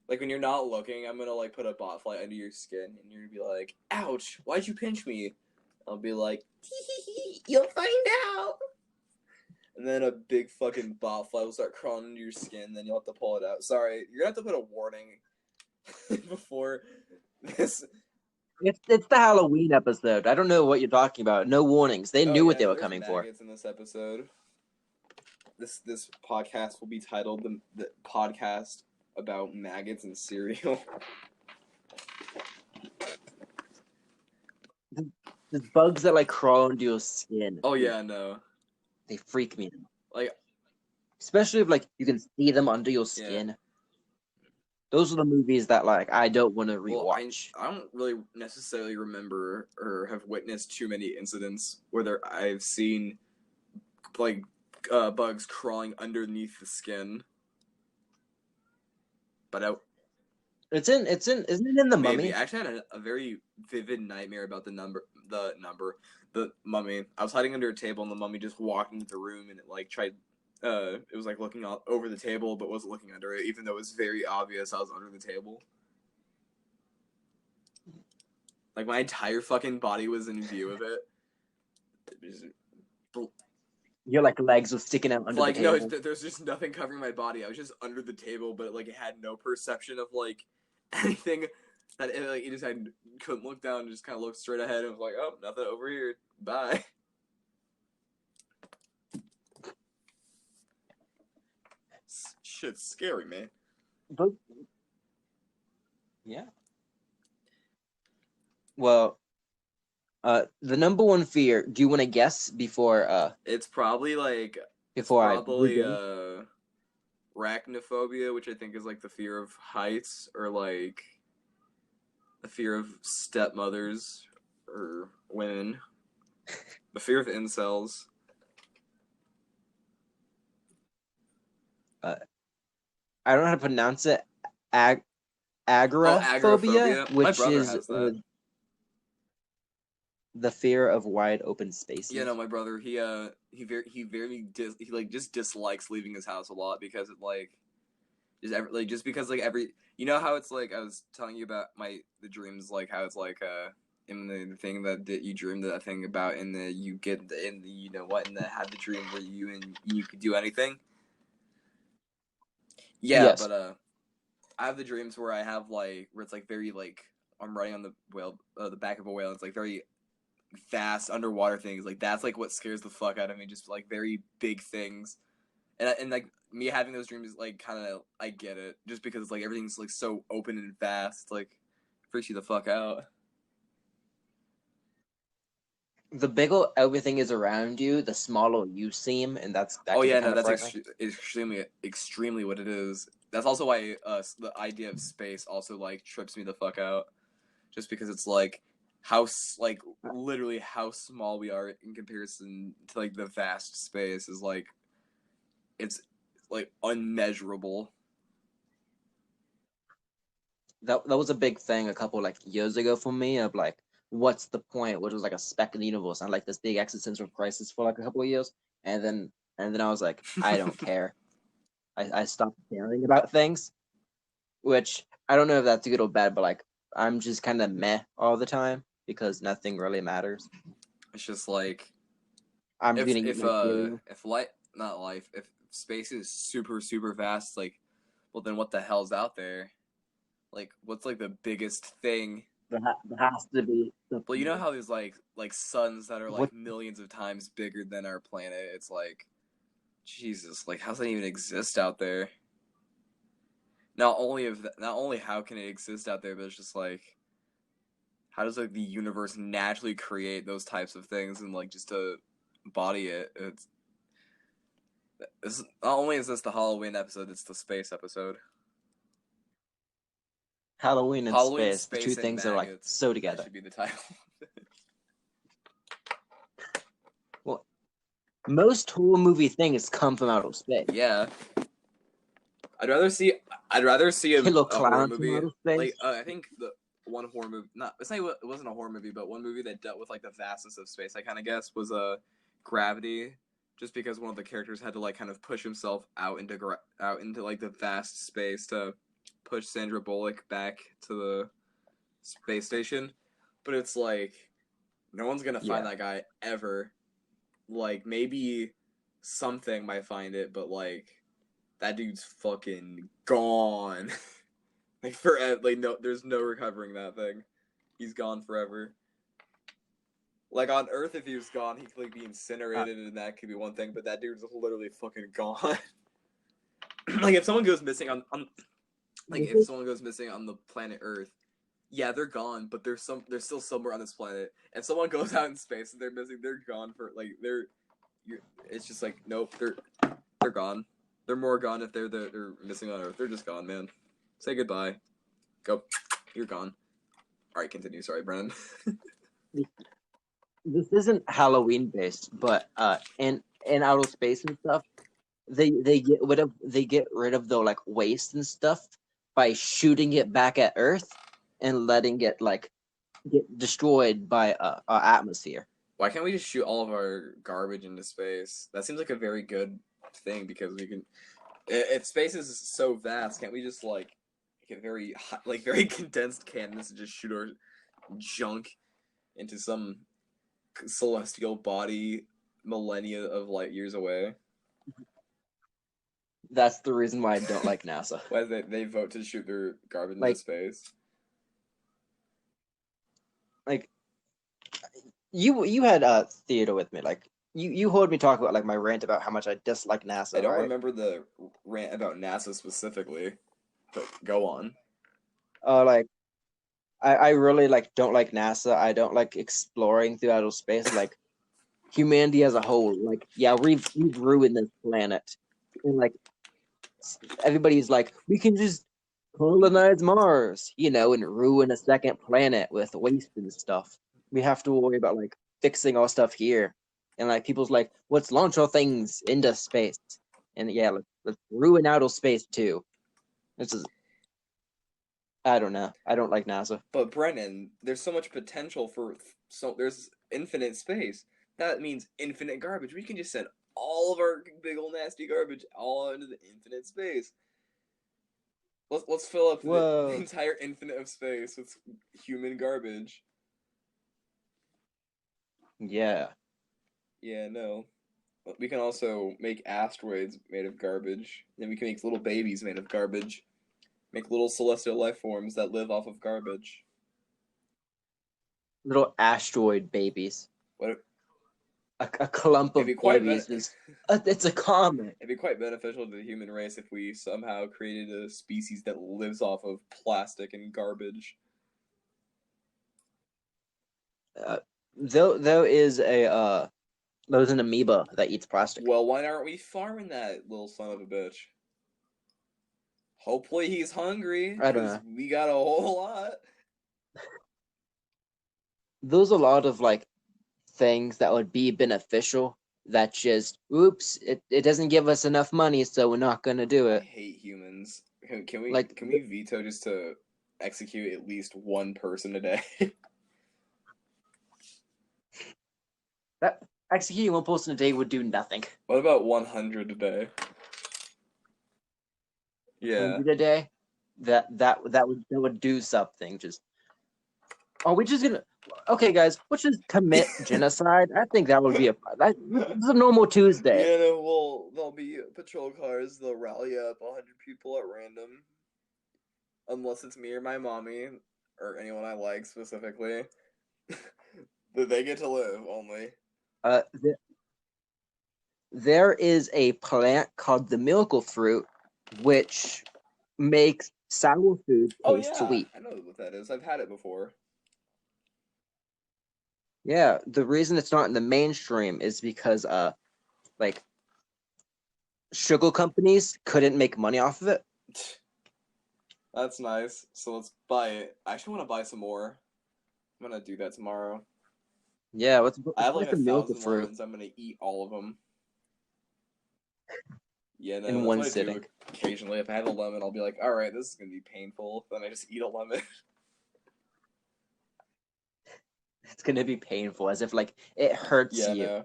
Like when you're not looking, I'm gonna like put a botfly under your skin, and you're gonna be like, "Ouch! Why'd you pinch me?" I'll be like, "You'll find out." And then a big fucking botfly will start crawling into your skin. Then you'll have to pull it out. Sorry, you're gonna have to put a warning before this. It's the Halloween episode. I don't know what you're talking about. No warnings. They knew what they were there's coming for. maggots in this episode. This podcast will be titled the podcast about maggots and cereal. The bugs that like crawl into your skin. Oh yeah, no. They freak me out. Like, especially if like you can see them under your skin. Yeah. Those are the movies that like I don't want to rewatch. Well, I don't really necessarily remember or have witnessed too many incidents where I've seen like bugs crawling underneath the skin. But isn't it in the Mummy? I actually had a very vivid nightmare about the Mummy. I was hiding under a table and the Mummy just walked into the room and it like tried. It was like looking over the table, but wasn't looking under it, even though it was very obvious I was under the table. Like my entire fucking body was in view of it. Your like legs were sticking out under the table. No, there's just nothing covering my body. I was just under the table, but like it had no perception of like anything. That it just couldn't look down and just kind of looked straight ahead and was like, oh, nothing over here. Bye. Shit's scary, man. But yeah. Well, the number one fear. Do you want to guess before? It's probably like arachnophobia, which I think is like the fear of heights, or like the fear of stepmothers or women, the fear of incels. I don't know how to pronounce it. Agoraphobia, which is the fear of wide open spaces. Yeah, no, my brother, he just dislikes leaving his house a lot because it just because you know how it's like I was telling you about the dreams, like how it's like in the thing that you dreamed that thing about, and you get in the you know what, and had the dream where you could do anything. Yeah, yes. But I have the dreams where I have where it's like very like I'm riding on the whale, the back of a whale. And it's like very fast underwater things. Like that's like what scares the fuck out of me. Just like very big things, and like me having those dreams, like kind of I get it. Just because it's like everything's like so open and fast, like freaks you the fuck out. The bigger everything is around you, the smaller you seem, and that Oh can be yeah, kind no, of that's frightening. extremely what it is. That's also why the idea of space also like trips me the fuck out, just because it's like like literally how small we are in comparison to like the vast space is like it's like unmeasurable. That was a big thing a couple like years ago for me of like, what's the point? Which was like a speck in the universe, and like this big existential crisis for like a couple of years, and then I was like, I don't care. I stopped caring about things, which I don't know if that's good or bad, but like I'm just kind of meh all the time because nothing really matters. It's just like I'm just gonna eat my cereal. if light not life if space is super vast, like, well then what the hell's out there? Like, what's like the biggest thing? There has to be Well, you something know there. how there's like suns that are What like millions of times bigger than our planet. It's like, Jesus, like how's that even exist out there? Not only how can it exist out there, but it's just like how does like the universe naturally create those types of things and like just to body it? It's not only is this the Halloween episode, it's the space episode. Halloween and Halloween, space, the two space, and things are like maggots. so That together. should be the title. Well, most horror movie things come from outer space. Yeah, I'd rather see Killer a horror clowns from movie. outer space. Like I think the one horror movie, not it's not it wasn't a horror movie, but one movie that dealt with like the vastness of space. I kind of guess was Gravity, just because one of the characters had to like kind of push himself out into like the vast space to push Sandra Bullock back to the space station. But it's like no one's gonna find Yeah. that guy ever. Like maybe something might find it, but like that dude's fucking gone. Like forever. Like no, there's no recovering that thing. He's gone forever. Like on Earth, if he was gone, he could like be incinerated, and that could be one thing. But that dude's literally fucking gone. Like if someone goes missing on like if someone goes missing on the planet Earth, yeah, they're gone. But they're still somewhere on this planet. If someone goes out in space and they're missing, they're gone for like it's just like nope, they're gone. They're more gone if they're missing on Earth. They're just gone, man. Say goodbye. Go. You're gone. All right, continue. Sorry, Brennan. This isn't Halloween based, but in outer space and stuff, they get rid of the like waste and stuff by shooting it back at Earth and letting it like get destroyed by our atmosphere. Why can't we just shoot all of our garbage into space? That seems like a very good thing because we can. If space is so vast, can't we just like get very very condensed cannons and just shoot our junk into some celestial body millennia of light years away? That's the reason why I don't like NASA. Why they vote to shoot their garbage Like- into space? Like you had theater with me, like you heard me talk about like my rant about how much I dislike NASA. I don't right? remember the rant about NASA specifically, but go on. Like I really like don't like NASA. I don't like exploring through outer space. Like humanity as a whole. Like yeah, we've ruined this planet, and like everybody's like we can just colonize Mars, and ruin a second planet with waste and stuff. We have to worry about like fixing our stuff here, and like people's like, let's launch our things into space, and yeah, let's ruin outer space too. This is I don't know. I don't like NASA. But Brennan, there's so much potential there's infinite space. That means infinite garbage. We can just send all of our big old nasty garbage all into the infinite space. Let's fill up the entire infinite of space with human garbage. Yeah. Yeah, no. We can also make asteroids made of garbage. Then we can make little babies made of garbage. Make little celestial life forms that live off of garbage. Little asteroid babies. What? A clump of babies. It's a comet. It'd be quite beneficial to the human race if we somehow created a species that lives off of plastic and garbage. There's an amoeba that eats plastic. Well, why aren't we farming that little son of a bitch? Hopefully he's hungry, I don't because know. we got a whole lot. There's a lot of like things that would be beneficial that just oops, it doesn't give us enough money, so we're not gonna do I it. hate humans. Can we Like veto just to execute at least one person a day? that executing one person a day would do nothing. What about 100 a day? Yeah. 100 a day, that would do something. Just are we just gonna? Okay, guys, let's just commit genocide. I think that would be it's a normal Tuesday. Yeah, no, there'll be patrol cars. They'll rally up 100 people at random, unless it's me or my mommy or anyone I like specifically. That they get to live only. There is a plant called the miracle fruit, which makes sour food taste sweet. I know what that is. I've had it before. Yeah, the reason it's not in the mainstream is because like sugar companies couldn't make money off of it. That's nice. So let's buy it. I actually want to buy some more. I'm gonna do that tomorrow. Yeah, what's I have like the miracle 1,000 fruit lemons. I'm gonna eat all of them. Yeah, no, in that's one what I sitting. do occasionally. If I have a lemon, I'll be like, all right, this is gonna be painful. Then I just eat a lemon. It's gonna be painful, as if like it hurts Yeah, you. no.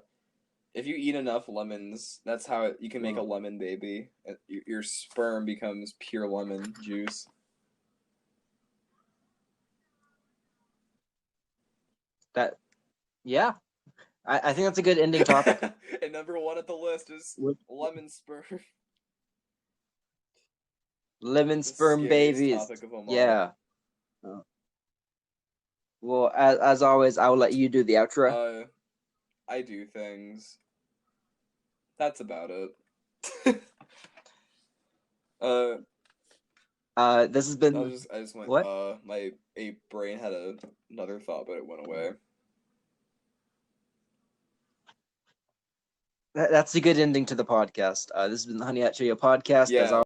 If you eat enough lemons, that's how you can make a lemon baby. Your sperm becomes pure lemon juice. Yeah, I think that's a good ending topic. And number one at the list is lemon sperm. Lemon The sperm scariest babies. topic of them all. Yeah. Well, as always, I will let you do the outro. I do things. That's about it. This has been I just went. what? My brain had another thought, but it went away. That's a good ending to the podcast. This has been the Honey Hut Cheerio podcast. Yeah.